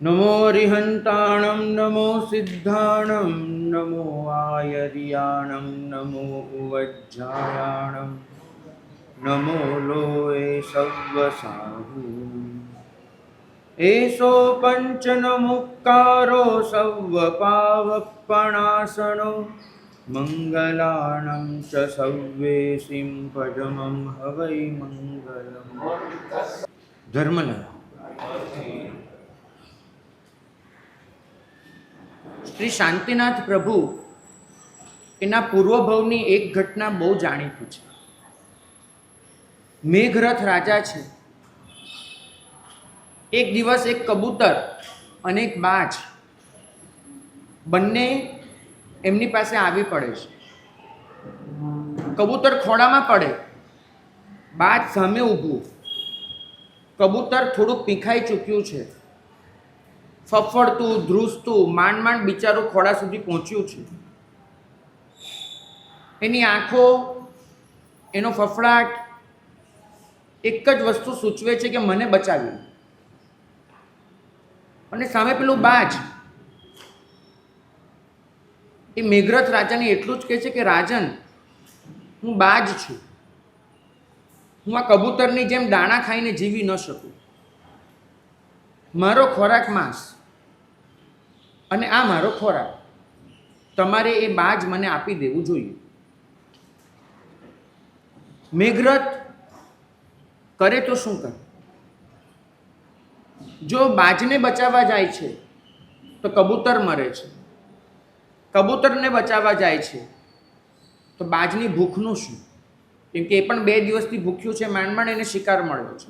नमो रिहन्ताणं नमो सिद्धाणं नमो आयर्याणं नमो उवज्जायाणं नमो लोये सव्वसाहु एषो पञ्चनमुक्कारो सव्वपावपणासनो मङ्गलानं च सव्वेसिं पदमं हवै मङ्गलम् धर्मला શ્રી શાંતિનાથ પ્રભુ એના પૂર્વભવની એક ઘટના બહુ જાણીતી છે. મેઘરથ રાજા છે. એક દિવસ એક કબૂતર અને એક બાજ બંને એમની પાસે આવી પડે છે. કબૂતર ખોળામાં પડે, બાજ સામે ઊભું. કબૂતર થોડુંક પીખાઈ ચૂક્યું છે, ફફડતું ધ્રુસતું માંડ માંડ બિચારું ખોળા સુધી પહોંચ્યું છે. એની આંખો, એનો ફફડાટ એક જ વસ્તુ સૂચવે છે કે મને બચાવ્યું. અને સામે પેલું બાજ એ મેઘરથ રાજાને એટલું જ કહે છે કે રાજન, હું બાજ છું, હું આ કબૂતરની જેમ દાણા ખાઈને જીવી ન શકું. મારો ખોરાક માંસ અને આ મારો ખોરાક, તમારે એ બાજ મને આપી દેવું જોઈએ. મેઘરથ કરે તો શું કરે? જો બાજને બચાવવા જાય છે તો કબૂતર મરે છે, કબૂતરને બચાવવા જાય છે તો બાજની ભૂખનું શું? કેમ કે એ પણ 2 દિવસથી ભૂખ્યું છે, માંડ માંડ એને શિકાર મળ્યો છે.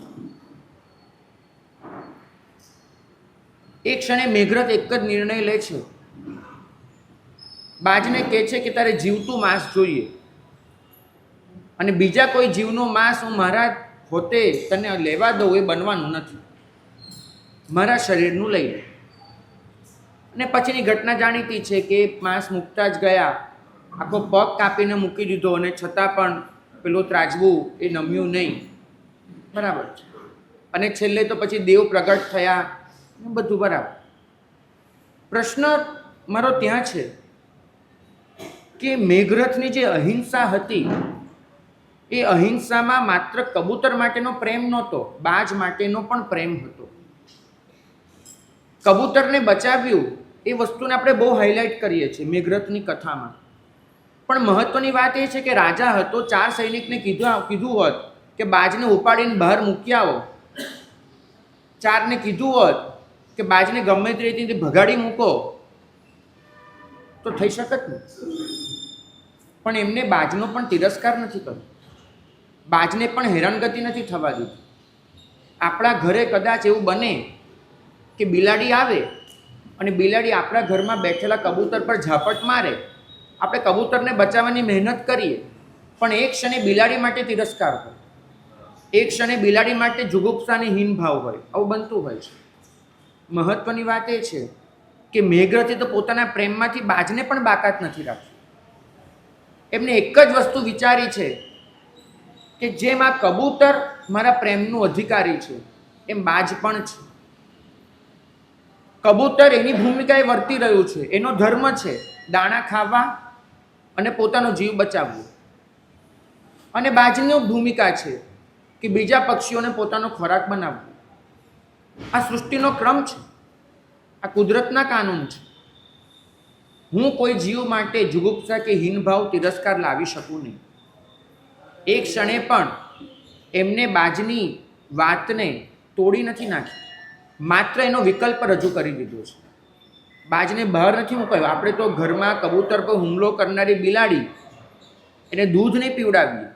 એક ક્ષણે મેઘરથ એક જ નિર્ણય લે છે. બાજને કહે છે કે તારે જીવતું માંસ જોઈએ અને બીજા કોઈ જીવનું માંસ હું મારા પોતે તને લેવા દઉં એ બનવાનું નથી, મારા શરીરનું લઈ લે. અને પછીની ઘટના જાણીતી છે કે માંસ મૂકતા જ ગયા, આખો પગ કાપીને મૂકી દીધો અને છતાં પણ પેલું ત્રાજવું એ નમ્યું નહીં. બરાબર છે. અને છેલ્લે તો પછી દેવ પ્રગટ થયા, બધું બરાબર. પ્રશ્ન મારો ત્યાં છે કે મેઘરથની જે અહિંસા હતી એ અહિંસામાં માત્ર કબૂતર માટેનો પ્રેમ નહોતો, બાજ માટેનો પણ પ્રેમ હતો. કબૂતરને બચાવ્યું એ વસ્તુને આપણે બહુ હાઇલાઇટ કરીએ છીએ મેઘરથની કથામાં, પણ મહત્વની વાત એ છે કે રાજા હતો, 4 સૈનિકને કીધું હોત કે બાજને ઉપાડીને બહાર મૂકી આવો, 4ને કીધું હોત કે બાજને ગમે તે રીતે ભગાડી મૂકો, તો થઈ શકત ને. પણ એમને બાજનો પણ તિરસ્કાર નથી કર્યો, બાજને પણ હેરાનગતિ નથી થવા દીધી. આપણા ઘરે કદાચ એવું બને કે બિલાડી આવે અને બિલાડી આપણા ઘરમાં બેઠેલા કબૂતર પર ઝાપટ મારે, આપણે કબૂતરને બચાવવાની મહેનત કરીએ, પણ એક ક્ષણે બિલાડી માટે તિરસ્કાર હોય, એક ક્ષણે બિલાડી માટે જુગુપ્સાની હીન ભાવ હોય, આવું બનતું હોય છે. મહત્વની વાત એ છે કે મેઘરથે તો પોતાના પ્રેમમાંથી બાજને પણ બાકાત નથી રાખી. એમને એક જ વસ્તુ વિચારી છે કે જેમ આ કબૂતર મારા પ્રેમનું અધિકારી છે એમ બાજ પણ છે. કબૂતર એની ભૂમિકાએ વર્તી રહ્યું છે, એનો ધર્મ છે દાણા ખાવા અને પોતાનો જીવ બચાવવો, અને બાજની ભૂમિકા છે કે બીજા પક્ષીઓને પોતાનો ખોરાક બનાવવો. આ સૃષ્ટિનો ક્રમ છે, આ કુદરતના કાનૂન છે. હું કોઈ જીવ માટે જુગુપ્સા કે હીનભાવ તિરસ્કાર લાવી શકું નહીં. એક ક્ષણે પણ એમને બાજની વાતને તોડી નથી નાખી, માત્ર એનો વિકલ્પ રજૂ કરી દીધો છે. બાજને બહાર નથી મુકાયો. આપણે તો ઘરમાં કબૂતર પર હુમલો કરનારી બિલાડી, એને દૂધ નહીં પીવડાવીએ,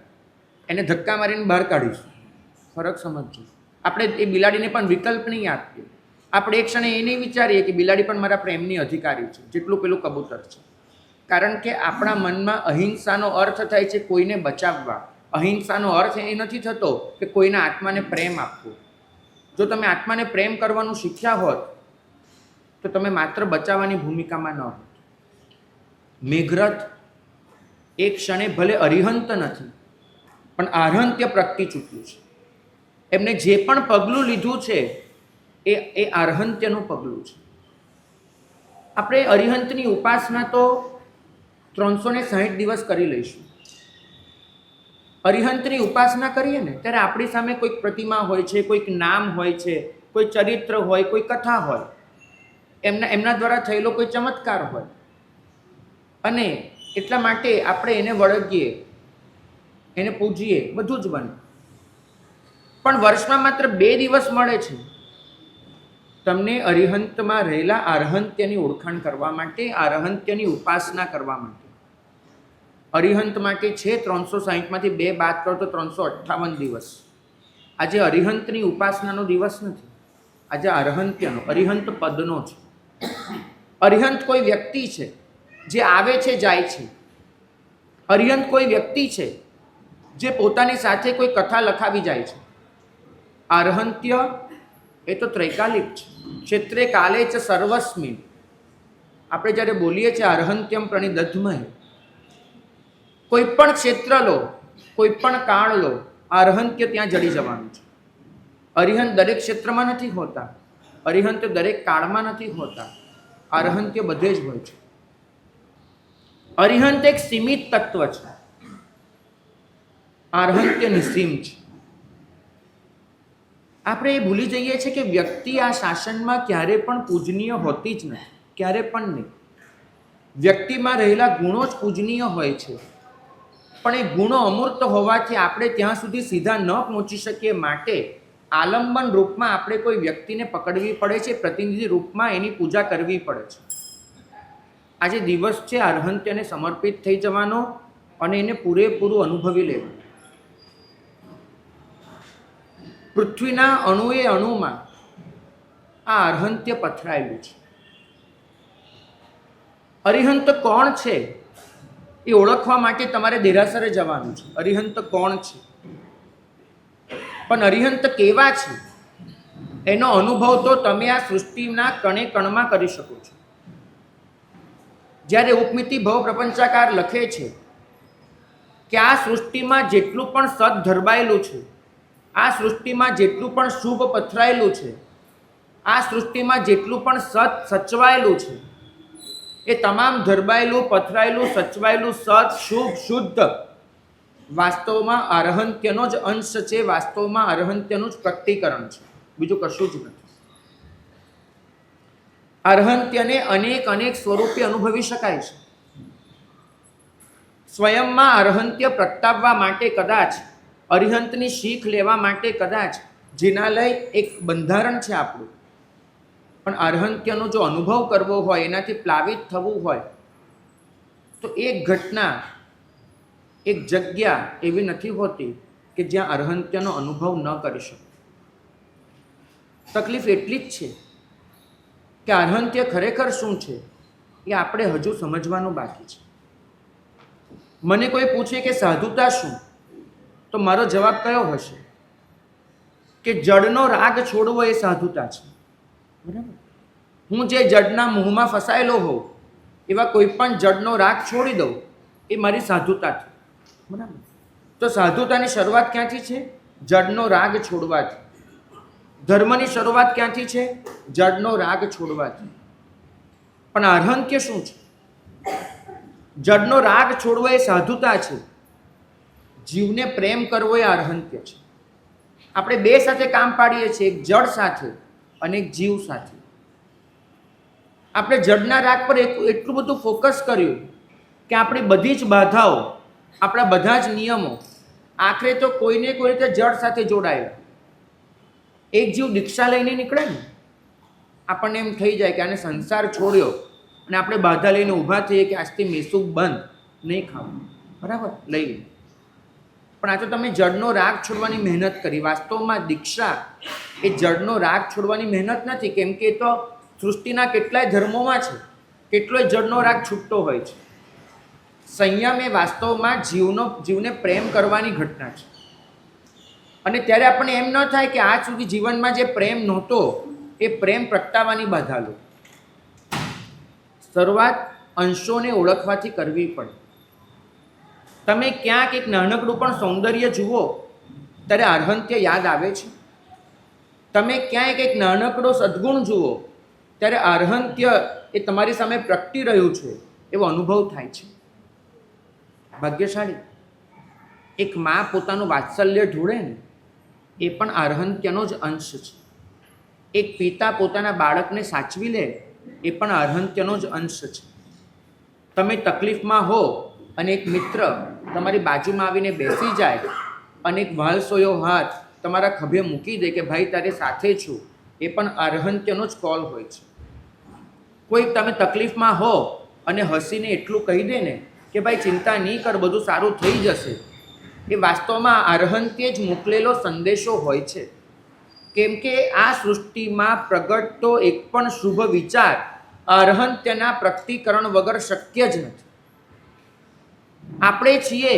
એને ધક્કા મારીને બહાર કાઢીશું. ફરક સમજજો. આપણે એ બિલાડીને પણ વિકલ્પ નહીં આપીએ. આપણે એક ક્ષણે એ નહીં વિચારીએ કે બિલાડી પણ મારા પ્રેમની અધિકારી છે જેટલું પેલું કબૂતર છે. કારણ કે આપણા મનમાં અહિંસાનો અર્થ થાય છે કોઈને બચાવવા. અહિંસાનો અર્થ એ નથી થતો કે કોઈના આત્માને પ્રેમ આપવો. જો તમે આત્માને પ્રેમ કરવાનું શીખ્યા હોત તો તમે માત્ર બચાવવાની ભૂમિકામાં ન હોત. મેઘરથ એક ક્ષણે ભલે અરિહંત નથી પણ આરહંત્ય પ્રગટી ચૂક્યું છે. એમને જે પણ પગલું લીધું છે એ અરહંત્યનું પગલું છે. આપણે અરિહંતની ઉપાસના તો 360 દિવસ કરી લઈશું. અરિહંતની ઉપાસના કરીએ ને ત્યારે આપણી સામે કોઈક પ્રતિમા હોય છે, કોઈક નામ હોય છે, કોઈ ચરિત્ર હોય, કોઈ કથા હોય, એમના દ્વારા થયેલો કોઈ ચમત્કાર હોય, અને એટલા માટે આપણે એને વળગીએ, એને પૂજીએ, બધું જ બને. પણ વર્ષમાં માત્ર 2 દિવસ મળે છે તમને અરિહંતમાં રહેલા અરહંત્યની ઓળખાણ કરવા માટે, અરહંત્યની ઉપાસના કરવા માટે. અરિહંત માટે છે 360માંથી 2 બાદ કરો તો 358 દિવસ. આજે અરિહંતની ઉપાસનાનો દિવસ નથી, આજે અરહંત્યનો, અરિહંત પદનો છે. અરિહંત કોઈ વ્યક્તિ છે જે આવે છે, જાય છે. અરિહંત કોઈ વ્યક્તિ છે જે પોતાની સાથે કોઈ કથા લખાવી જાય છે. અરહંત્ય એ તો ત્રૈકાલિક છે. ક્ષેત્રે કાલે ચ સર્વસ્મિન. આપણે જ્યારે બોલીએ છીએ અરહંત્યમ પ્રણિદધ્મહે, કોઈ પણ ક્ષેત્ર લો, કોઈ પણ કાળ લો, અરહંત્ય ત્યાં જડી જવાનું છે. અરિહંત દરેક ક્ષેત્રમાં નથી હોતા, અરિહંત દરેક કાળમાં નથી હોતા, અરહંત્ય બધે જ હોય છે. અરિહંત એક સીમિત તત્વ છે, અરહંત્ય નિસીમ છે. આપણે એ ભૂલી જઈએ છીએ કે વ્યક્તિ આ શાસનમાં ક્યારે પણ પૂજનીય હોતી જ નથી, ક્યારે પણ નહીં. વ્યક્તિમાં રહેલા ગુણો જ પૂજનીય હોય છે, પણ એ ગુણો અમૂર્ત હોવાથી આપણે ત્યાં સુધી સીધા ન પહોંચી શકીએ. માટે આલંબન રૂપમાં આપણે કોઈ વ્યક્તિને પકડવી પડે છે, પ્રતિનિધિ રૂપમાં એની પૂજા કરવી પડે છે. આજે દિવસ છે અરહંત્યને સમર્પિત થઈ જવાનો અને એને પૂરેપૂરું અનુભવી લેવું. પૃથ્વીના અણુએ અણુમાં આ અરહંત્ય પથરાયેલું છે. અરિહંત કોણ છે એ ઓળખવા માટે તમારે દેરાસરે જવાનું છે. અરિહંત કોણ છે, પણ અરિહંત કેવા છે એનો અનુભવ તો તમે આ સૃષ્ટિના કણે કણમાં કરી શકો છો. જ્યારે ઉપમિતિ ભવ પ્રપંચાકાર લખે છે કે આ સૃષ્ટિમાં જેટલું પણ સત ધરબાયેલું છે, આ સૃષ્ટિમાં જેટલું પણ શુભ પથરાયેલું છે, આ સૃષ્ટિમાં જેટલું પણ સત સચવાયેલું છે, એ તમામ ધરબાયેલું, પથરાયેલું, સચવાયેલું સત, શુભ, શુદ્ધ વાસ્તવમાં અરહંત્યનો જ અંશ છે, વાસ્તવમાં અરહંત્યનું જ પ્રકટીકરણ છે, બીજું કશું જ નથી. અરહંત્યને અનેક અનેક સ્વરૂપે અનુભવી શકાય છે. સ્વયંમાં અરહંત્ય પ્રગટાવવા માટે કદાચ, અરિહંતની શીખ લેવા માટે કદાચ જિનાલય એક બંધારણ છે આપણું, પણ અરહંત્યનો જો અનુભવ કરવો હોય, એનાથી પ્લાવિત થવું હોય, તો એક ઘટના, એક જગ્યા એવી નથી હોતી કે જ્યાં અરહંત્યનો અનુભવ ન કરી શકો. તકલીફ એટલી જ છે કે અરહંત્ય ખરેખર શું છે એ આપણે હજુ સમજવાનું બાકી છે. મને કોઈ પૂછે કે સાધુતા શું, તો મારો જવાબ કયો હશે કે જડનો રાગ છોડવો એ સાધુતા છે. બરાબર? હું જે જડના મોહમાં ફસાયેલો હોઉં એવા કોઈ પણ જડનો રાગ છોડી દઉં એ મારી સાધુતા છે. બરાબર? તો સાધુતાની શરૂઆત ક્યાંથી છે? જડનો રાગ છોડવાથી. ધર્મની શરૂઆત ક્યાંથી છે? જડનો રાગ છોડવાથી. પણ અરહંત્ય શું છે? જડનો રાગ છોડવો એ સાધુતા છે, જીવને પ્રેમ કરવો એ અરહંત્ય છે. આપણે બે સાથે કામ પાડીએ છીએ, એક જડ સાથે અને એક જીવ સાથે. આપણે જડના રાગ પર એટલું બધું ફોકસ કર્યું કે આપણી બધી જ બાધાઓ, આપણા બધા જ નિયમો આખરે તો કોઈને કોઈ રીતે જડ સાથે જોડાયેલા. એક જીવ દીક્ષા લઈને નીકળે ને, આપણને એમ થઈ જાય કે આને સંસાર છોડ્યો અને આપણે બાધા લઈને ઊભા થઈએ કે આજથી મેસુક બંધ, નહીં ખાવું. બરાબર? લઈ લે. પણ આ તો તમે જડનો રાગ છોડવાની મહેનત કરી. વાસ્તવમાં દીક્ષા એ જડનો રાગ છોડવાની મહેનત નથી, કેમ કે એ તો સૃષ્ટિના કેટલાય ધર્મોમાં છે, કેટલોય જડનો રાગ છૂટતો હોય છે. સંયમ એ વાસ્તવમાં જીવને પ્રેમ કરવાની ઘટના છે. અને ત્યારે આપણને એમ ન થાય કે આજ સુધી જીવનમાં જે પ્રેમ નહોતો એ પ્રેમ પ્રગટાવવાની બાધા લો. શરૂઆત અંશોને ઓળખવાથી કરવી પડે. તમે ક્યાંક એક નાનકડું પણ સૌંદર્ય જુઓ ત્યારે અરહંત્ય યાદ આવે છે. તમે ક્યાંય કંઈક નાનકડો સદ્ગુણ જુઓ ત્યારે અર્હંત્ય એ તમારી સામે પ્રગટી રહ્યું છે એવો અનુભવ થાય છે. ભાગ્યશાળી. એક મા પોતાનું વાત્સલ્ય ઢોળે ને એ પણ અર્હંત્યનો જ અંશ છે. એક પિતા પોતાના બાળકને સાચવી લે એ પણ અર્હંત્યનો જ અંશ છે. તમે તકલીફમાં હો અને એક મિત્ર તમારી બાજુમાં આવીને બેસી જાય અને એક વહાલસોયો હાથ તમારા ખભે મૂકી દે કે ભાઈ તારે સાથે છું, એ પણ અર્હંત્યનો જ કોલ હોય છે. કોઈ તમે તકલીફમાં હો અને હસીને એટલું કહી દે ને કે ભાઈ ચિંતા નહીં કર, બધું સારું થઈ જશે, એ વાસ્તવમાં અર્હંત્ય જ મોકલેલો સંદેશો હોય છે. કેમ કે આ સૃષ્ટિમાં પ્રગટતો એક પણ શુભ વિચાર અર્હંત્યના પ્રગટીકરણ વગર શક્ય જ નથી. આપણે છીએ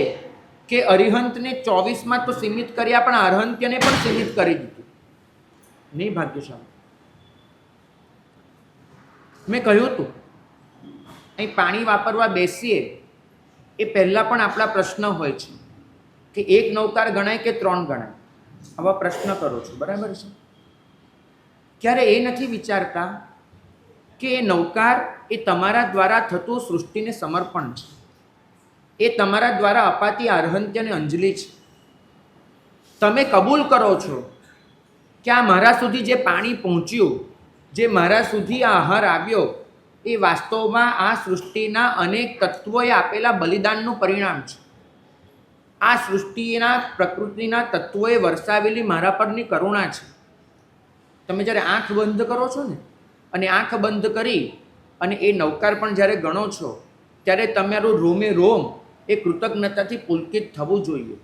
કે અરિહંતને 24માં તો સીમિત કર્યા, પણ અર્હંત્યને પણ સીમિત કરી દીધું. નહીં ભાગ્યશાળી. મેં કહ્યું હતું અહીં પાણી વાપરવા બેસીએ એ પહેલાં પણ આપણા પ્રશ્ન હોય છે કે એક નૌકાર ગણાય કે 3 ગણાય. આવા પ્રશ્ન કરો છો, બરાબર છે? ક્યારે એ નથી વિચારતા કે એ નૌકાર એ તમારા દ્વારા થતું સૃષ્ટિને સમર્પણ છે, એ તમારા દ્વારા અપાતી અર્હંત્યને અંજલિ છે. તમે કબૂલ કરો છો કે આ મારા સુધી જે પાણી પહોંચ્યું, જે મારા સુધી આ આહાર આવ્યો, એ વાસ્તવમાં આ સૃષ્ટિના અનેક તત્વોએ આપેલા બલિદાનનું પરિણામ છે. આ સૃષ્ટિના પ્રકૃતિના તત્વોએ વરસાવેલી મારા પરની કરુણા છે. તમે જ્યારે આંખ બંધ કરો છો ને અને આંખ બંધ કરી અને એ નૌકાર પણ જ્યારે ગણો છો ત્યારે તમારું રોમે રોમ એ કૃતજ્ઞતાથી પુલકિત થવું જોઈએ.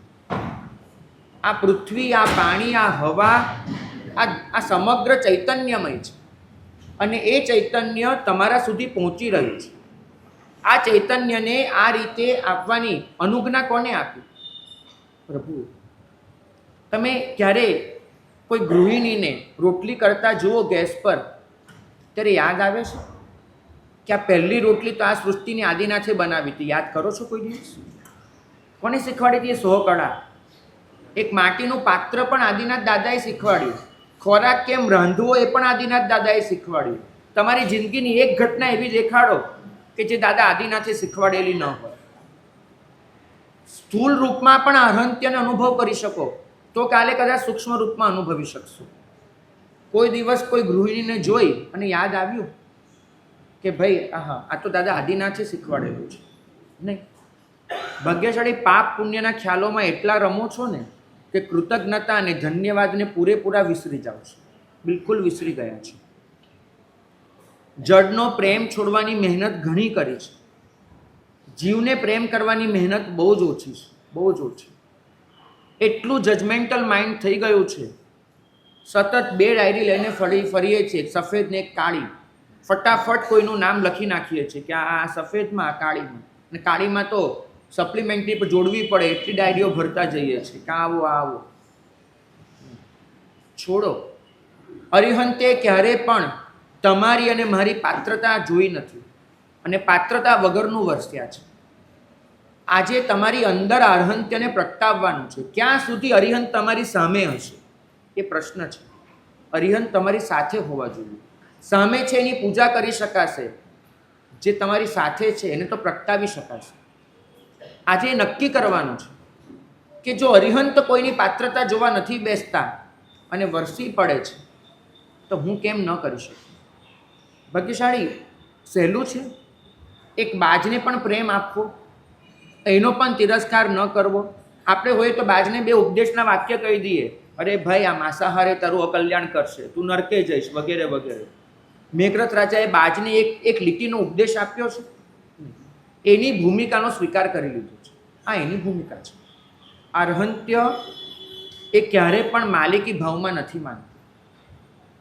આ પૃથ્વી, આ પાણી, આ હવા, આ સમગ્ર ચૈતન્યમય છે અને એ ચૈતન્ય તમારા સુધી પહોંચી રહ્યું છે. આ ચૈતન્યને આ રીતે આપવાની અનુજ્ઞા કોને આપી? પ્રભુ. તમે ક્યારે કોઈ ગૃહિણીને રોટલી કરતા જુઓ ગેસ પર ત્યારે યાદ આવે છે કે આ પહેલી રોટલી તો આ સૃષ્ટિની આદિનાથે બનાવી હતી? યાદ કરો છો કોઈ દિવસ? કોને શીખવાડી હતી? 100 કળા. એક માટીનું પાત્ર પણ આદિનાથ દાદાએ શીખવાડ્યું. ખોરાક કેમ રાંધવો એ પણ આદિનાથ દાદાએ શીખવાડ્યું. તમારી જિંદગીની એક ઘટના એવી દેખાડો કે જે દાદા આદિનાથે શીખવાડેલી ન હોય. સ્થૂળ રૂપમાં પણ અર્હંત્યને અનુભવ કરી શકો તો કાલે કદાચ સૂક્ષ્મ રૂપમાં અનુભવી શકશો. કોઈ દિવસ કોઈ ગૃહિણીને જોઈ અને યાદ આવ્યું કે ભાઈ આ તો દાદા આદિનાથે શીખવાડેલું છે? નહીં. ભાગ્યશાળી પાપ પુણ્યના ખ્યાલોમાં એટલા રમો છો ને કે કૃતજ્ઞતા અને ધન્યવાદને પૂરેપૂરા વિસરી જાઓ છો. બિલકુલ વિસરી ગયા છો. જડનો પ્રેમ છોડવાની મહેનત ઘણી કરી છે. જીવને પ્રેમ કરવાની મહેનત બહુ જ ઓછી છે, બહુ જ ઓછી. એટલું જજમેન્ટલ માઇન્ડ થઈ ગયું છે. સતત 2 ડાયરી લઈને ફરીએ છીએ, એક સફેદ ને એક કાળી. ફટાફટ કોઈનું નામ લખી નાખીએ છીએ કે આ સફેદમાં, આ કાળીમાં. અને કાળીમાં તો સપ્લિમેન્ટરી પર જોડવી પડે એટલી ડાયરીઓ ભરતા જઈએ છીએ કે આવો આવો. છોડો. અરિહંતે ક્યારે પણ તમારી અને મારી પાત્રતા જોઈ નથી અને પાત્રતા વગરનું વર્ત્યા છે. આજે તમારી અંદર અર્હંત્યને પ્રગટાવવાનું છે. ક્યાં સુધી અરિહંત તમારી સામે હશે એ પ્રશ્ન છે. અરિહંત તમારી સાથે હોવા જોઈએ. સામે છે એની પૂજા કરી શકાશે, જે તમારી સાથે છે એને તો પ્રગટાવી શકાશે. આજે નક્કી કરવાનું છે કે જો અરિહંત કોઈની પાત્રતા જોવા નથી બેસતા અને વરસી પડે છે તો હું કેમ ન કરી શકું? ભાગ્યશાળી. સહેલું છે. એક બાજને પણ પ્રેમ આપવો, એનો પણ તિરસ્કાર ન કરવો. આપણે હોય તો બાજને 2 ઉપદેશના વાક્ય કહી દઈએ, અરે ભાઈ આ માંસાહારે તારું અકલ્યાણ કરશે, તું નરકે જઈશ, વગેરે વગેરે. મેઘરથ રાજાએ બાજને એક લીટીનો ઉપદેશ આપ્યો છે. એની ભૂમિકાનો સ્વીકાર કરી લીધો છે. આ એની ભૂમિકા છે. અર્હંત્ય એ ક્યારે પણ માલિકી ભાવમાં નથી માનતું.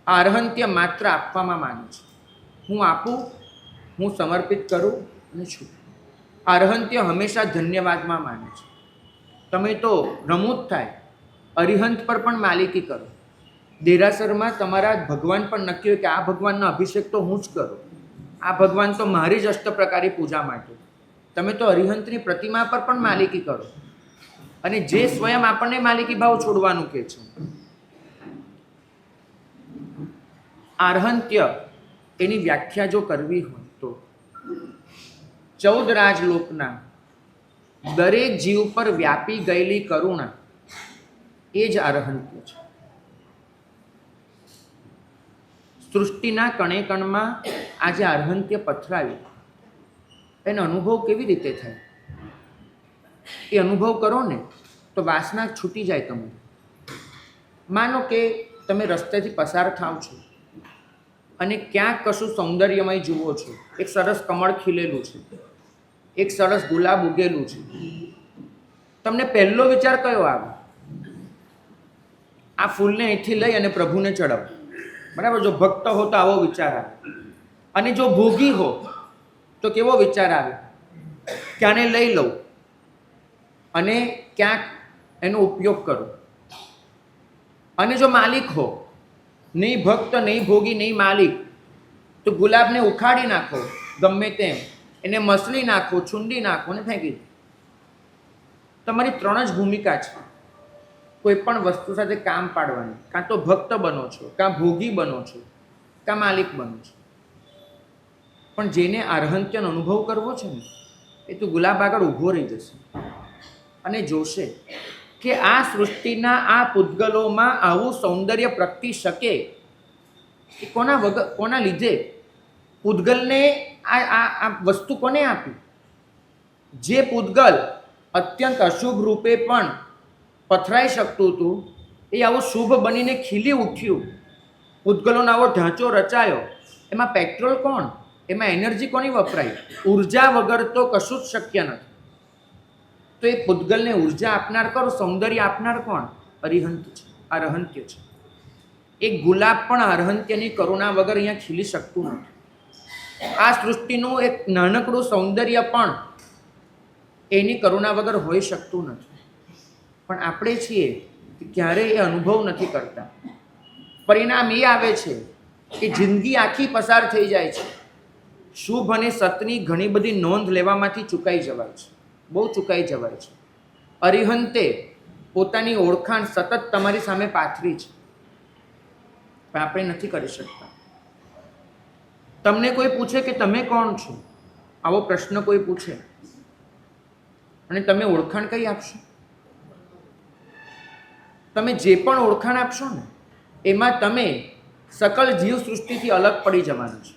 અર્હંત્ય માત્ર આપવામાં માને છે. હું આપું, હું સમર્પિત કરું અને છું. અર્હંત્ય હંમેશા ધન્યવાદમાં માને છે. તમે તો રમૂજ થાય, અરિહંત પર પણ માલિકી કરો. દેરાસરમાં તમારા ભગવાન પણ નક્કી હોય કે આ ભગવાનનો અભિષેક તો હું જ કરું, આ ભગવાન તો મારી જ અષ્ટપ્રકારી પૂજા માટે. તમે તો અરિહંતની પ્રતિમા પર પણ માલિકી કરો અને જે સ્વયં આપણને માલિકી ભાવ છોડવાનું કહે છે. આર્હંત્ય એની વ્યાખ્યા જો કરવી હોય તો 14 રાજલોકના દરેક જીવ પર વ્યાપી ગયેલી કરુણા એ જ આર્હંત્ય છે. સૃષ્ટિના કણે કણમાં આજે આર્હંત્ય પથરાવ્યું, એનો અનુભવ કેવી રીતે થાય? એ અનુભવ કરો ને તો વાસના છૂટી જાય તમને. માનો કે તમે રસ્તેથી પસાર થાવ છો અને ક્યાંક કશું સૌંદર્યમય જુઓ છો. એક સરસ કમળ ખીલેલું છે, એક સરસ ગુલાબ ઉગેલું છે. તમને પહેલો વિચાર કયો આવે? આ ફૂલને અહીંથી લઈ અને પ્રભુને ચડાવો. બરાબર? જો ભક્ત હો તો આવો વિચાર આવે. અને જો ભોગી હો તો કેવો વિચાર આવે? કે આને લઈ લઉં અને ક્યાંક એનો ઉપયોગ કરો. અને જો માલિક હો, નહીં ભક્ત, નહીં ભોગી, નહીં માલિક, તો ગુલાબને ઉખાડી નાખો ગમે તેમ, એને મસળી નાખો, છુંડી નાખો ને ફેંકી દો. તમારી 3 જ ભૂમિકા છે કોઈ પણ વસ્તુ સાથે કામ પાડવાની. કાં તો ભક્ત બનો છો, કાં ભોગી બનો છો, કાં માલિક બનો છો. પણ જેને આર્હંત્યનો અનુભવ કરવો છે ને, એ તો ગુલાબ આગળ ઊભો રહી જશે અને જોશે કે આ સૃષ્ટિના આ પૂતગલોમાં આવું સૌંદર્ય પ્રગટી શકે એ કોના લીધે? પૂતગલને આ વસ્તુ કોને આપી? જે પૂતગલ અત્યંત અશુભ રૂપે પણ પથરાઈ શકતું હતું, એ આવું શુભ બનીને ખીલી ઉઠ્યું. પૂતગલોનો આવો ઢાંચો રચાયો. એમાં પેટ્રોલ કોણ? એમાં એનર્જી કોની વપરાય? ઉર્જા વગર તો કશું જ શક્ય નથી. તો એ પૂતગલને ઉર્જા આપનાર કરો, સૌંદર્ય આપનાર કોણ? અરિહંત છે, આર્હંત્ય છે. એક ગુલાબ પણ આર્હંત્યની કરુણા વગર અહીંયા ખીલી શકતું નથી. આ સૃષ્ટિનું એક નાનકડું સૌંદર્ય પણ એની કરુણા વગર હોઈ શકતું નથી. પણ આપણે છીએ કે ક્યારેય એ અનુભવ નથી કરતા. પરિણામ એ આવે છે કે જિંદગી આખી પસાર થઈ જાય છે. શુભ અને સતની ઘણી બધી નોંધ લેવામાંથી ચૂકાઈ જવાય છે, બહુ ચૂકાઈ જવાય છે. અરિહંતે પોતાની ઓળખાણ સતત તમારી સામે પાથરી છે, પણ આપણે નથી કરી શકતા. તમને કોઈ પૂછે કે તમે કોણ છો, આવો પ્રશ્ન કોઈ પૂછે, અને તમે ઓળખાણ કઈ આપશો? તમે જે પણ ઓળખાણ આપશો ને, એમાં તમે સકલ જીવ સૃષ્ટિથી અલગ પડી જવાનું છે.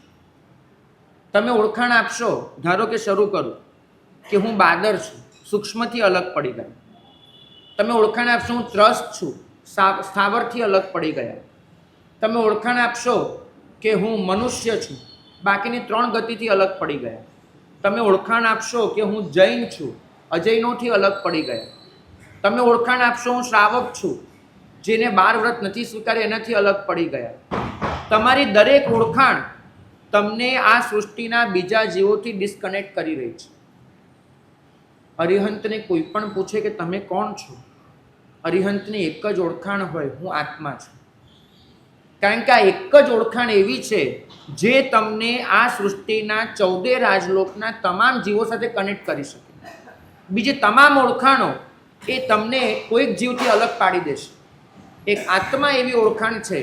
તમે ઓળખાણ આપશો, ધારો કે શરૂ કરું કે હું બાદર છું, સૂક્ષ્મથી અલગ પડી ગયા. તમે ઓળખાણ આપશો હું ત્રસ્ત છું, સ્થાવરથી અલગ પડી ગયા. તમે ઓળખાણ આપશો કે હું મનુષ્ય છું, બાકીની 3 ગતિથી અલગ પડી ગયા. તમે ઓળખાણ આપશો કે હું જૈન છું, અજૈનોથી અલગ પડી ગયા. તમે ઓળખાણ આપશો હું શ્રાવક છું, જેને 12 વ્રત નથી સ્વીકાર્યા, એનાથી અલગ પડી ગયા. તમારી દરેક ઓળખાણ તમને આ સૃષ્ટિના બીજા જીવોથી ડિસ્કનેક્ટ કરી રહી છે. અરિહંતને કોઈ પણ પૂછે કે તમે કોણ છો, અરિહંતની એક જ ઓળખાણ હોય, હું આત્મા છું. કારણ કે આ એક જ ઓળખાણ એવી છે જે તમને આ સૃષ્ટિના 14 રાજલોકના તમામ જીવો સાથે કનેક્ટ કરી શકે. બીજી તમામ ઓળખાણો એ તમને કોઈક જીવથી અલગ પાડી દેશે. એક આત્મા એવી ઓળખાણ છે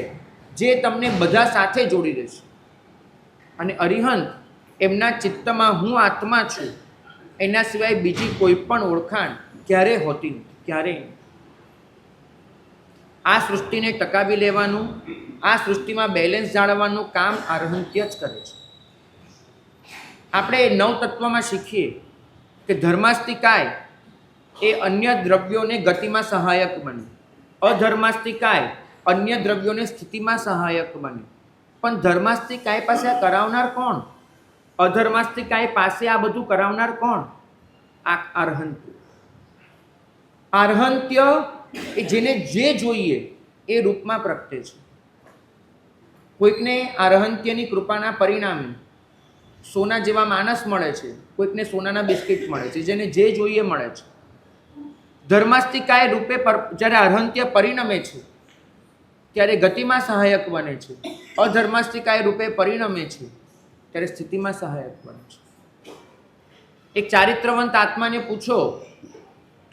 જે તમને બધા સાથે જોડી દેશે. અને અરિહંત એમના ચિત્તમાં હું આત્મા છું, એના સિવાય બીજી કોઈ પણ ઓળખાણ ક્યારેય હોતી નથી, ક્યારેય. આ સૃષ્ટિને ટકાવી લેવાનું, આ સૃષ્ટિમાં બેલેન્સ જાળવવાનું કામ આર્હંત્ય જ કરે છે. આપણે 9 તત્વમાં શીખીએ કે ધર્માસ્તિકાય એ અન્ય દ્રવ્યોને ગતિમાં સહાયક બને, અધર્માસ્તિકાય અન્ય દ્રવ્યોને સ્થિતિમાં સહાયક બને. પણ ધર્માસ્તિકાય પાસે આ કરાવનાર કોણ? અધર્માસ્તિકાય પાસે આ બધું કરાવનાર કોણ? આ આર્હંત્ય. આર્હંત્ય એ જેને જે જોઈએ એ રૂપમાં પ્રગટે છે. કોઈકને આર્હંત્યની કૃપાના પરિણામે સોના જેવા માણસ મળે છે, કોઈકને સોનાના બિસ્કિટ મળે છે, જેને જે જોઈએ મળે છે. ધર્માસ્તિકાય રૂપે જ્યારે આર્હંત્ય પરિણમે છે ત્યારે ગતિમાં સહાયક બને છે. અધર્માસ્તિકાય રૂપે પરિણમે છે ત્યારે સ્થિતિમાં સહાયક બને છે. એક ચારિત્રવંત આત્માને પૂછો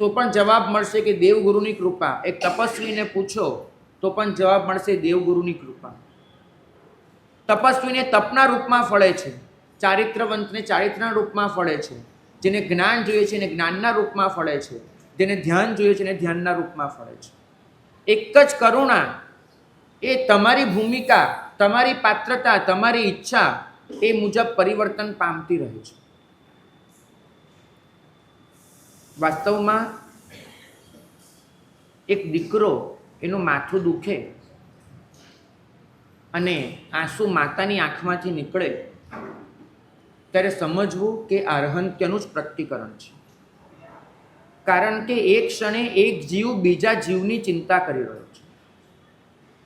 તો પણ જવાબ મળશે કે દેવગુરુની કૃપા. એક તપસ્વીને પૂછો તો પણ જવાબ મળશે દેવગુરુની કૃપા. તપસ્વીને તપના રૂપમાં ફળે છે, ચારિત્રવંતને ચારિત્રના રૂપમાં ફળે છે, જેને જ્ઞાન જોઈએ છે એને જ્ઞાનના રૂપમાં ફળે છે, જેને ધ્યાન જોઈએ છે એને ધ્યાનના રૂપમાં ફળે છે. એક જ કરુણા એ તમારી ભૂમિકા, તમારી પાત્રતા, તમારી ઈચ્છા એ મુજબ પરિવર્તન પામતી રહે છે. વાસ્તવમાં એક દીકરો એનું માથું દુખે અને આંસુ માતાની આંખમાંથી નીકળે ત્યારે સમજવું કે અર્હંત્યનું જ પ્રકટીકરણ છે. કારણ કે એક ક્ષણે એક જીવ બીજા જીવની ચિંતા કરી રહ્યો છે.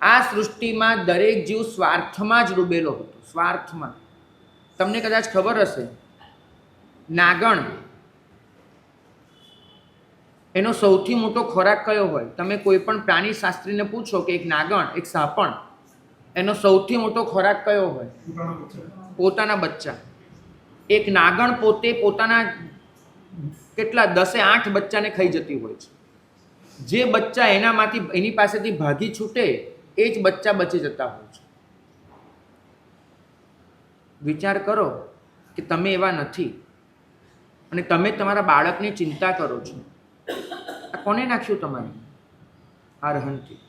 આ સૃષ્ટિમાં દરેક જીવ સ્વાર્થમાં જ ડૂબેલો હતો, સ્વાર્થમાં. તમને કદાચ ખબર હશે, નાગણ એનો સૌથી મોટો ખોરાક કયો હોય? તમે કોઈ પણ પ્રાણી શાસ્ત્રીને પૂછો કે એક નાગણ, એક સાપણ, એનો સૌથી મોટો ખોરાક કયો હોય? પોતાના બચ્ચા. એક નાગણ પોતે પોતાના કેટલા 10-8 બચ્ચાને ખાઈ જતી હોય છે. જે બચ્ચા એનામાંથી એની પાસેથી ભાગી છૂટે એ જ બચ્ચા બચી જતા હોય છે. વિચાર કરો કે તમે એવા નથી અને તમે તમારા બાળકની ચિંતા કરો છો. આ કોને નાખ્યું તમારે? અર્હંથી.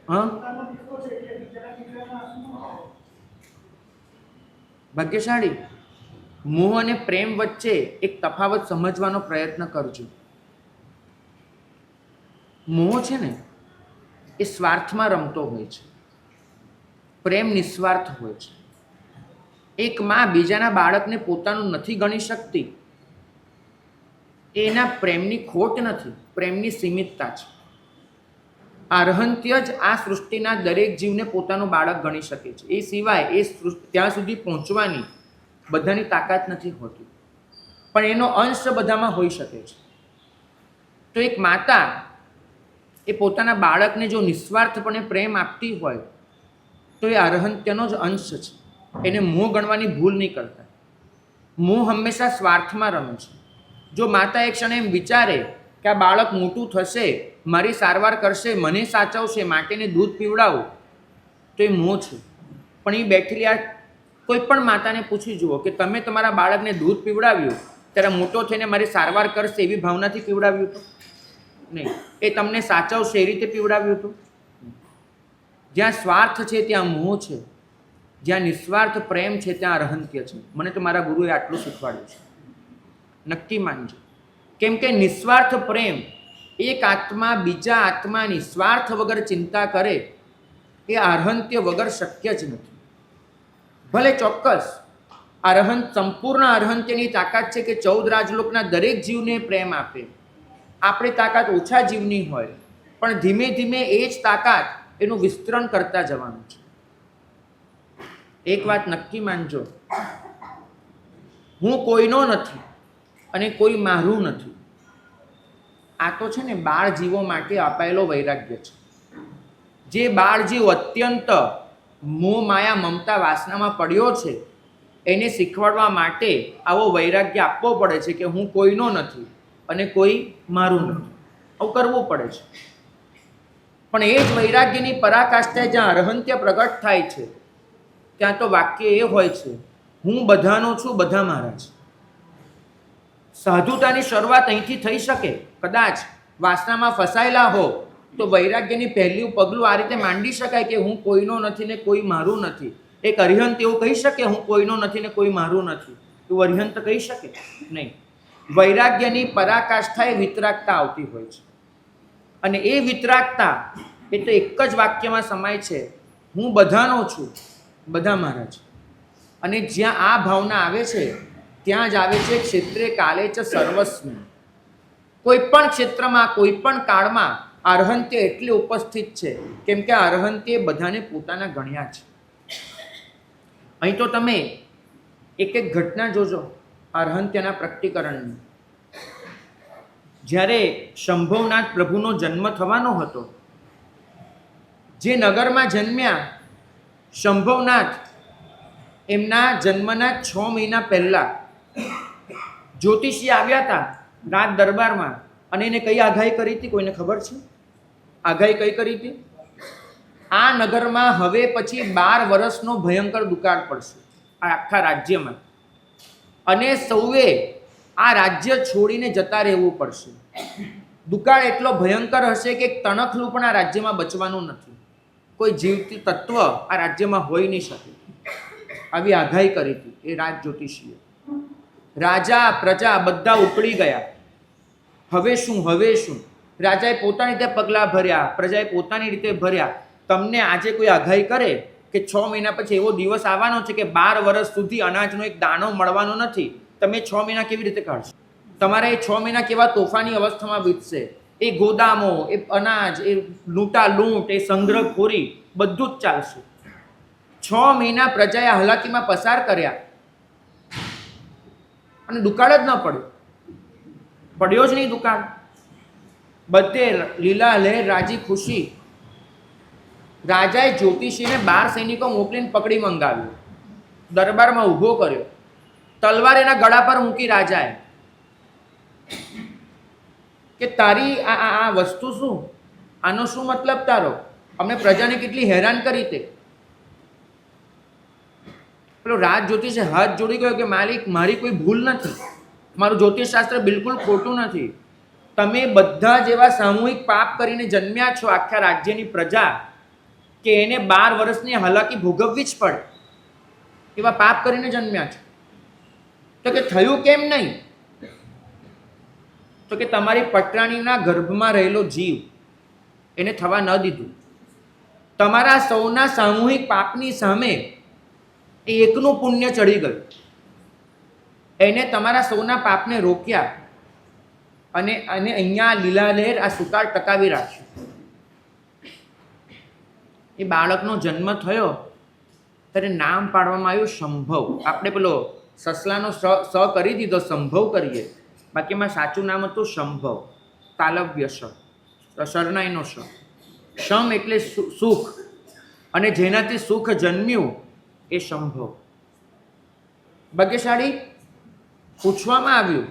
હા, ભાગ્યશાળી. મોહ અને પ્રેમ વચ્ચે એક તફાવત સમજવાનો પ્રયત્ન કરજો. મોહ છે ને એ સ્વાર્થમાં રમતો હોય છે, પ્રેમ નિસ્વાર્થ હોય છે. એક માં બીજાના બાળકને પોતાનું નથી ગણી શકતી, એના પ્રેમની ખોટ નથી, પ્રેમની સીમિતતા છે. અર્હંત્ય જ આ સૃષ્ટિના દરેક જીવને પોતાનું બાળક ગણી શકે છે. એ સિવાય એ ત્યાં સુધી પહોંચવાની બધાની તાકાત નથી હોતી, પણ એનો અંશ બધામાં હોઈ શકે છે. તો એક માતા એ પોતાના બાળકને જો નિસ્વાર્થપણે પ્રેમ આપતી હોય તો એ અર્હંત્યનો જ અંશ છે. એને મોહ ગણવાની ભૂલ નહીં કરતા. મોહ હંમેશા સ્વાર્થમાં રમે છે. જો માતા એક ક્ષણે એમ વિચારે કે આ બાળક મોટું થશે, મારી સારવાર કરશે, મને સાચવશે, માટેને દૂધ પીવડાવું, તો એ મોહ છે. પણ એ બેઠેલી આ કોઈ પણ માતાને પૂછી જુઓ કે તમે તમારા બાળકને દૂધ પીવડાવ્યું ત્યારે મોટો થઈને મારી સારવાર કરશે એવી ભાવનાથી પીવડાવ્યું હતું? નહીં. એ તમને સાચવશે એ રીતે પીવડાવ્યું હતું? જ્યાં સ્વાર્થ છે ત્યાં મોહ છે, જ્યાં નિસ્વાર્થ પ્રેમ છે ત્યાં અર્હંત્ય છે. મને તો મારા ગુરુએ આટલું શીખવાડ્યું છે, નક્કી માનજો. કેમ કે નિસ્વાર્થ પ્રેમ, એક આત્મા બીજા આત્માની સ્વાર્થ વગર ચિંતા કરે એ અર્હંત્ય વગર શક્ય જ નથી. ભલે ચોક્કસ અર્હંત, સંપૂર્ણ અર્હંત્યની તાકાત છે કે 14 રાજલોકના દરેક જીવને પ્રેમ આપે. આપણી તાકાત ઓછા જીવની હોય, પણ ધીમે ધીમે એ જ તાકાત એનું વિસ્તરણ કરતા જવાનું છે. એક વાત નક્કી માનજો, હું કોઈનો નથી અને કોઈ મારું નથી. આ તો છે ને બાળ જીવો માટે અપાયેલો વૈરાગ્ય છે. જે બાળ જીવ અત્યંત મોહ, માયા, મમતા, વાસનામાં પડ્યો છે એને શીખવાડવા માટે આવો વૈરાગ્ય આપવો પડે છે કે હું કોઈનો નથી અને કોઈ મારું નથી. આવું કરવું પડે છે. પણ એ જ વૈરાગ્યની પરાકાષ્ઠાએ જ્યાં અર્હંત્ય પ્રગટ થાય છે ત્યાં તો વાક્ય એ હોય છે, હું બધાનો છું, બધા મારા છે. સાધુતાની શરૂઆત અહીંથી થઈ શકે. કદાચ વાસનામાં ફસાયેલા હો તો વૈરાગ્યની પહેલું પગલું આ રીતે માંડી શકાય કે હું કોઈનો નથી ને કોઈ મારું નથી. એક અરિહંત એવું કહી શકે હું કોઈનો નથી ને કોઈ મારું નથી? એવું અરિહંત કહી શકે? નહીં. વૈરાગ્યની પરાકાષ્ઠાએ વિતરાગતા આવતી હોય છે અને એ વિતરાગતા એ તો એક જ વાક્યમાં સમાય છે, હું બધાનો છું, બધા મારા છે. અને જ્યાં આ ભાવના આવે છે ત્યાં જ આવે છે ક્ષેત્રે કાલે ચ સર્વસ્મિ. કોઈ પણ ક્ષેત્રમાં, કોઈ પણ કાળમાં અર્હંત્ય એટલે ઉપસ્થિત છે કેમ કે અર્હંત્ય બધાને પોતાના ગણ્યા છે. અહીં તો તમે એક એક ઘટના જોજો અર્હંત્યના પ્રકટીકરણની. જ્યારે શંભવનાથ પ્રભુનો જન્મ થવાનો હતો, જે નગરમાં જન્મ્યા શંભવનાથ, એમના જન્મના 6 મહિના પહેલા જ્યોતિષી આવ્યા હતા રાજ દરબારમાં અને એને કઈ આગાહી કરી હતી? કોઈને ખબર છે? આગાહી કઈ કરી હતી? આ નગરમાં હવે પછી 12 વર્ષનો ભયંકર દુકાળ પડશે આ આખા રાજ્યમાં, અને સૌએ આ રાજ્ય છોડીને જતા રહેવું પડશે. દુકાળ એટલો ભયંકર હશે કે તણખલું પણ આ રાજ્યમાં બચવાનું નથી. કોઈ જીવતી તત્વ આ રાજ્યમાં હોઈ નહીં શકે. આવી આગાહી કરી હતી એ રાજ જ્યોતિષીએ. રાજા પ્રજા બધા ઉપડી ગયા. હવે શું, હવે શું? રાજાએ પોતાની રીતે પગલાં ભર્યા, પ્રજાએ પોતાની રીતે ભર્યા. તમને આજે કોઈ આગાહી કરે કે 6 મહિના પછી એવો દિવસ આવવાનો છે કે 12 વર્ષ સુધી અનાજનો એક દાણો મળવાનો નથી, તમે 6 મહિના કેવી રીતે કાઢશો? તમારા એ 6 મહિના કેવા તોફાની અવસ્થામાં વીતશે. એ ગોદામો, એ અનાજ, એ લૂંટાલૂંટ, એ સંગ્રહખોરી બધું જ ચાલશે. 6 મહિના પ્રજાએ હાલાકીમાં પસાર કર્યા અને દુકાળ જ ન પડ્યો. પડ્યો જ નહીં દુકાળ. બધે લીલા લહેર, રાજી ખુશી. રાજાએ જ્યોતિષીને 12 સૈનિકો મોકલીને પકડી મંગાવ્યો, દરબારમાં ઊભો કર્યો, તલવાર એના ગળા પર મૂકી રાજાએ કે તારી આ વસ્તુ શું, આનો શું મતલબ તારો? અમને પ્રજાને કેટલી હેરાન કરી તે. પેલો રાજ જ્યોતિષે હાથ જોડી ગયો કે માલિક, મારી કોઈ ભૂલ નથી, મારું જ્યોતિષશાસ્ત્ર બિલકુલ ખોટું નથી. તમે બધા જેવા સામૂહિક પાપ કરીને જન્મ્યા છો આખા રાજ્યની પ્રજા કે એને 12 વર્ષની હાલાકી ભોગવવી જ પડે, એવા પાપ કરીને જન્મ્યા છો. તો કે થયું કેમ નહીં? તો કે તમારી પટરાણીના ગર્ભમાં રહેલો જીવ એને થવા ન દીધું. તમારા સૌના સામૂહિક પાપની સામે એકનું પુણ્ય ચડી ગયું. એને તમારા સૌના પાપને રોક્યા અને અહીંયા લીલા લહેર આ સુકાળ ટકાવી રાખ્યું. એ બાળકનો જન્મ થયો ત્યારે નામ પાડવામાં આવ્યું સંભવ. આપણે પેલો સસલાનો સ કરી દીધો, સંભવ કરીએ, બાકી એમાં સાચું નામ હતું સંભવ. તાલવ્ય સ, શરણાઈનો સ. શમ એટલે સુખ, અને જેનાથી સુખ જન્મ્યું એ સંભવ. ભાગ્યશાળી પૂછવામાં આવ્યું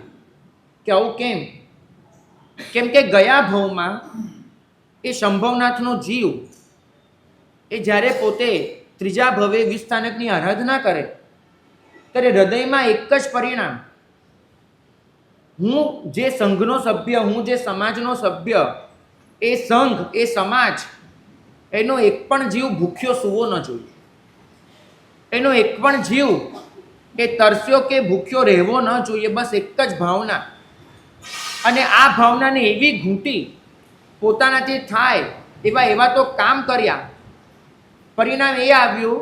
કે આવું કેમ? કેમ કે ગયા ભવમાં એ સંભવનાથનો જીવ એ જ્યારે પોતે ત્રીજા ભવે વિસ્થાનકની આરાધના કરે ત્યારે હૃદયમાં એક જ પરિણામ, હું જે સંઘનો સભ્ય, હું જે સમાજનો સભ્ય, એ સંઘ, એ સમાજ, એનો એક પણ જીવ ભૂખ્યો સૂવો ન જોઈએ. એનો એક પણ જીવ એ તરસ્યો કે ભૂખ્યો રહેવો ન જોઈએ. બસ એક જ ભાવના. અને આ ભાવનાને એવી ઘૂંટી પોતાનાથી થાય એવા તો કામ કર્યા. પરિણામ એ આવ્યું,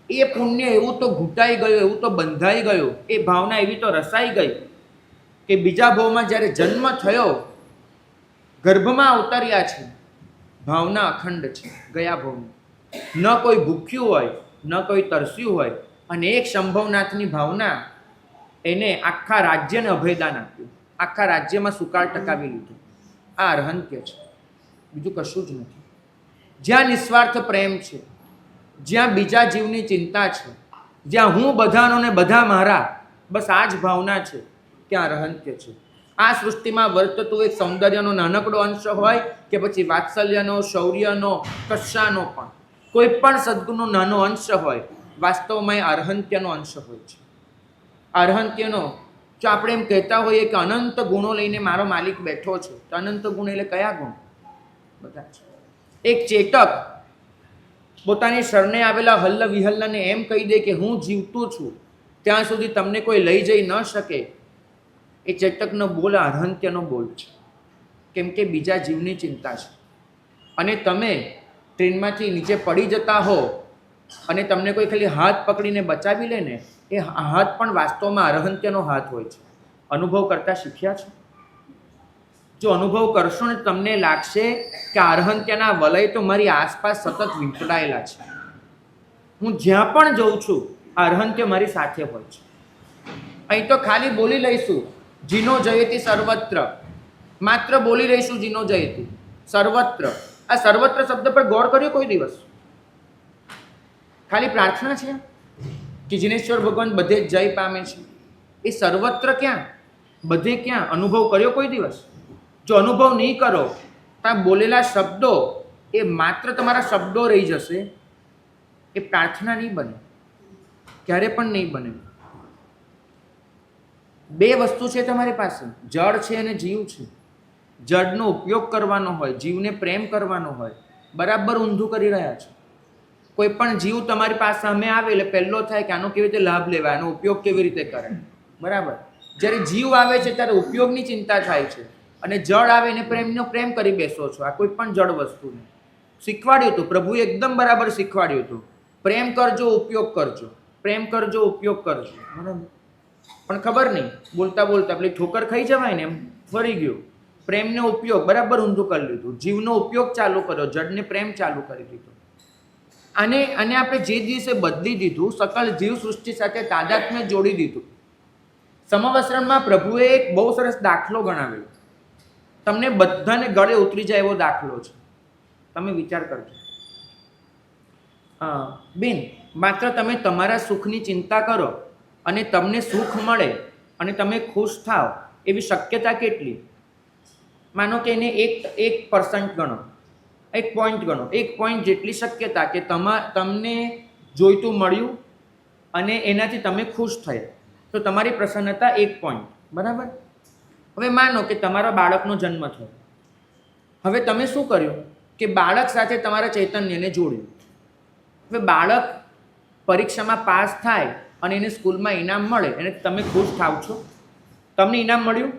એ પુણ્ય એવું તો ઘૂંટાઈ ગયું, એવું તો બંધાઈ ગયું, એ ભાવના એવી તો રસાઈ ગઈ કે બીજા ભાવમાં જ્યારે જન્મ થયો, ગર્ભમાં અવતર્યા છે, ભાવના અખંડ છે ગયા ભાવમાં. ન કોઈ ભૂખ્યું હોય, ન કોઈ તરસ્યું હોય, અને એક સંભવનાથની ભાવના એને આખા રાજ્યને અભયદાન આપ્યું. આખા રાજ્યમાં સુકાળ ટકાવી લીધું. આ અર્હંત્ય છે, બીજું કશું જ નથી. જ્યાં નિસ્વાર્થ પ્રેમ છે, જ્યાં બીજા જીવની ચિંતા છે, જ્યાં હું બધાનો ને બધા મારા, બસ આ જ ભાવના છે, ત્યાં અર્હંત્ય છે. આ સૃષ્ટિમાં વર્તતું એક સૌંદર્યનો નાનકડો અંશ હોય કે પછી વાત્સલ્યનો, શૌર્યનો, કશાનો પણ કોઈ પણ સદ્ગુણનો નાનો અંશ હોય, વાસ્તવમાં એ અર્હંત્યનો અંશ હોય છે. અર્હંત્યનો, જો આપણે એમ કહેતા હોઈએ કે અનંત ગુણો લઈને મારો માલિક બેઠો છે, તો અનંત ગુણ એટલે કયા ગુણ? બધા છે. એક ચેતક પોતાની શરણે આવેલા હલ્લ વિહલ્લને એમ કહી દે કે હું જીવતું છું ત્યાં સુધી તમને કોઈ લઈ જઈ ન શકે, એ ચેતકનો બોલ અર્હંત્યનો બોલ છે. કેમ કે બીજા જીવની ચિંતા છે. અને તમે ટ્રેનમાંથી નીચે પડી જતા હો અને તમને કોઈ ખાલી હાથ પકડીને બચાવી લે ને, એ હાથ પણ વાસ્તવમાં અર્હંત્યનો હાથ હોય છે. અનુભવ કરતા શીખ્યા છો? જો અનુભવ કરશો ને તમને લાગશે કે અર્હંત્યના વલય તો મારી આસપાસ સતત વીંટળાયેલા છે. હું જ્યાં પણ જઉં છું અર્હંત્ય મારી સાથે હોય છે. અહીં તો ખાલી બોલી લઈશું જીનો જયતિ સર્વત્ર, માત્ર બોલી લઈશું જીનો જયતિ સર્વત્ર. આ સર્વત્ર શબ્દ પર ગૌર કર્યો કોઈ દિવસ? ખાલી પ્રાર્થના છે કે જિનેશ્વર ભગવાન બધે જ જય પામે છે. એ સર્વત્ર ક્યાં, બધે ક્યાં? અનુભવ કર્યો કોઈ દિવસ? જો અનુભવ નહીં કરો તો બોલેલા શબ્દો એ માત્ર તમારા શબ્દો રહી જશે, એ પ્રાર્થના નહીં બને, ક્યારે પણ નહીં બને. બે વસ્તુ છે તમારી પાસે, જળ છે અને જીવ છે. જળનો ઉપયોગ કરવાનો હોય, જીવને પ્રેમ કરવાનો હોય, બરાબર ઊંધું કરી રહ્યા છે. કોઈ પણ જીવ તમારી પાસે સામે આવે એટલે પહેલો થાય કે આનો કેવી રીતે લાભ લેવાય, આનો ઉપયોગ કેવી રીતે કરે, બરાબર. જ્યારે જીવ આવે છે ત્યારે ઉપયોગની ચિંતા થાય છે, અને જળ આવે એને પ્રેમ કરી બેસો છો. આ કોઈ પણ જળ વસ્તુને શીખવાડ્યું હતું પ્રભુએ, એકદમ બરાબર શીખવાડ્યું હતું. પ્રેમ કરજો, ઉપયોગ કરજો, પ્રેમ કરજો, ઉપયોગ કરજો, બરાબર. પણ ખબર નહીં, બોલતા બોલતા પેલી ઠોકર ખાઈ જવાય ને એમ ફરી ગયું. પ્રેમનો ઉપયોગ બરાબર ઊંધું કરી લીધું, જીવનો ઉપયોગ ચાલુ કર્યો, જડને પ્રેમ ચાલુ કરી દીધો. અને આપણે જે દિવસે બદલી દીધું, સકલ જીવ સૃષ્ટિ સાથે તાદાત્મ્ય જોડી દીધું. સમવસ્ત્રણમાં પ્રભુએ એક બહુ સરસ દાખલો ગણાવેલો, તમને બધાને ગળે ઉતરી જાય એવો દાખલો છે. તમે વિચાર કરજો. બેન, માત્ર તમે તમારા સુખની ચિંતા કરો અને તમને સુખ મળે અને તમે ખુશ થાવ એવી શક્યતા કેટલી? માનો કે એને 1% ગણો, 1 પોઈન્ટ ગણો, 1 પોઈન્ટ જેટલી શક્યતા કે તમને જોઈતું મળ્યું અને એનાથી તમે ખુશ થયા, તો તમારી પ્રસન્નતા 1 પોઈન્ટ, બરાબર. હવે માનો કે તમારા બાળકનો જન્મ થયો. હવે તમે શું કર્યું કે બાળક સાથે તમારા ચૈતન્યને જોડ્યું. હવે બાળક પરીક્ષામાં પાસ થાય અને એને સ્કૂલમાં ઇનામ મળે અને તમે ખુશ થાવ છો? તમને ઇનામ મળ્યું?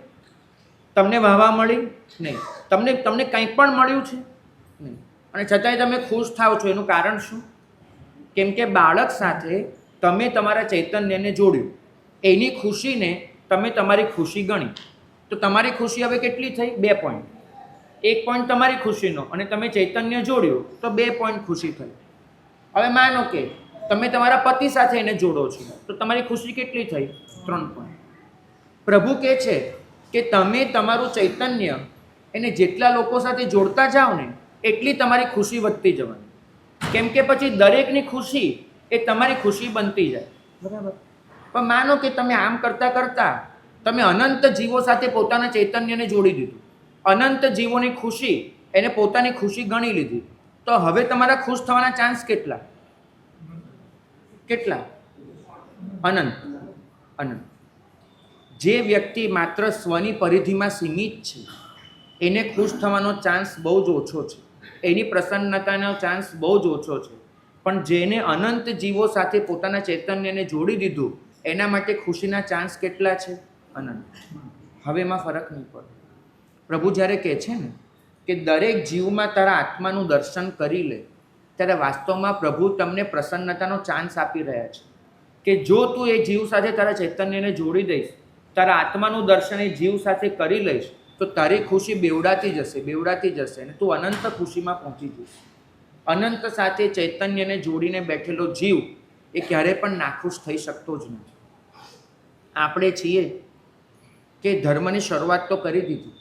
તમને વાહવા મળી? નહીં. તમને કંઈ પણ મળ્યું છે? નહીં. અને છતાંય તમે ખુશ થાવ છો, એનું કારણ શું? કેમ કે બાળક સાથે તમે તમારા ચૈતન્યને જોડ્યું, એની ખુશીને તમે તમારી ખુશી ગણી. તો તમારી ખુશી હવે કેટલી થઈ? 2 પોઈન્ટ. 1 પોઈન્ટ તમારી ખુશીનો અને તમે ચૈતન્ય જોડ્યું તો 2 પોઈન્ટ ખુશી થઈ. હવે માનો કે તમે તમારા પતિ સાથે એને જોડો છો, તો તમારી ખુશી કેટલી થઈ? 3 પોઈન્ટ. પ્રભુ કહે છે કે તમે તમારું ચૈતન્ય એને જેટલા લોકો સાથે જોડતા જાઓ ને, એટલી તમારી ખુશી વધતી જવાની. કેમ કે પછી દરેકની ખુશી એ તમારી ખુશી બનતી જાય, બરાબર. પણ માનો કે તમે આમ કરતાં કરતાં તમે અનંત જીવો સાથે પોતાના ચૈતન્યને જોડી દીધું, અનંત જીવોની ખુશી એને પોતાની ખુશી ગણી લીધી, તો હવે તમારા ખુશ થવાના ચાન્સ કેટલા? અનંત. જે વ્યક્તિ માત્ર સ્વની પરિધિમાં સીમિત છે એને ખુશ થવાનો ચાન્સ બહુ જ ઓછો છે, એની પ્રસન્નતાનો ચાન્સ બહુ જ ઓછો છે. પણ જેને અનંત જીવો સાથે પોતાના ચૈતન્યને જોડી દીધું, એના માટે ખુશીના ચાન્સ કેટલા છે? અનંત. હવે એમાં ફરક નહીં પડે. પ્રભુ જ્યારે કહે છે ને કે દરેક જીવમાં તારા આત્માનું દર્શન કરી લે, ત્યારે વાસ્તવમાં પ્રભુ તમને પ્રસન્નતાનો ચાન્સ આપી રહ્યા છે કે જો તું એ જીવ સાથે તારા ચૈતન્યને જોડી દઈશ, તારા આત્માનું દર્શન એ જીવ સાથે કરી લઈશ, તો તારી ખુશી બેવડાતી જશે અને તું અનંત ખુશીમાં પહોંચી જઈશ. અનંત સાથે ચૈતન્યને જોડીને બેઠેલો જીવ એ ક્યારે પણ નાખુશ થઈ શકતો જ નથી. આપણે છીએ કે ધર્મની શરૂઆત તો કરી દીધી,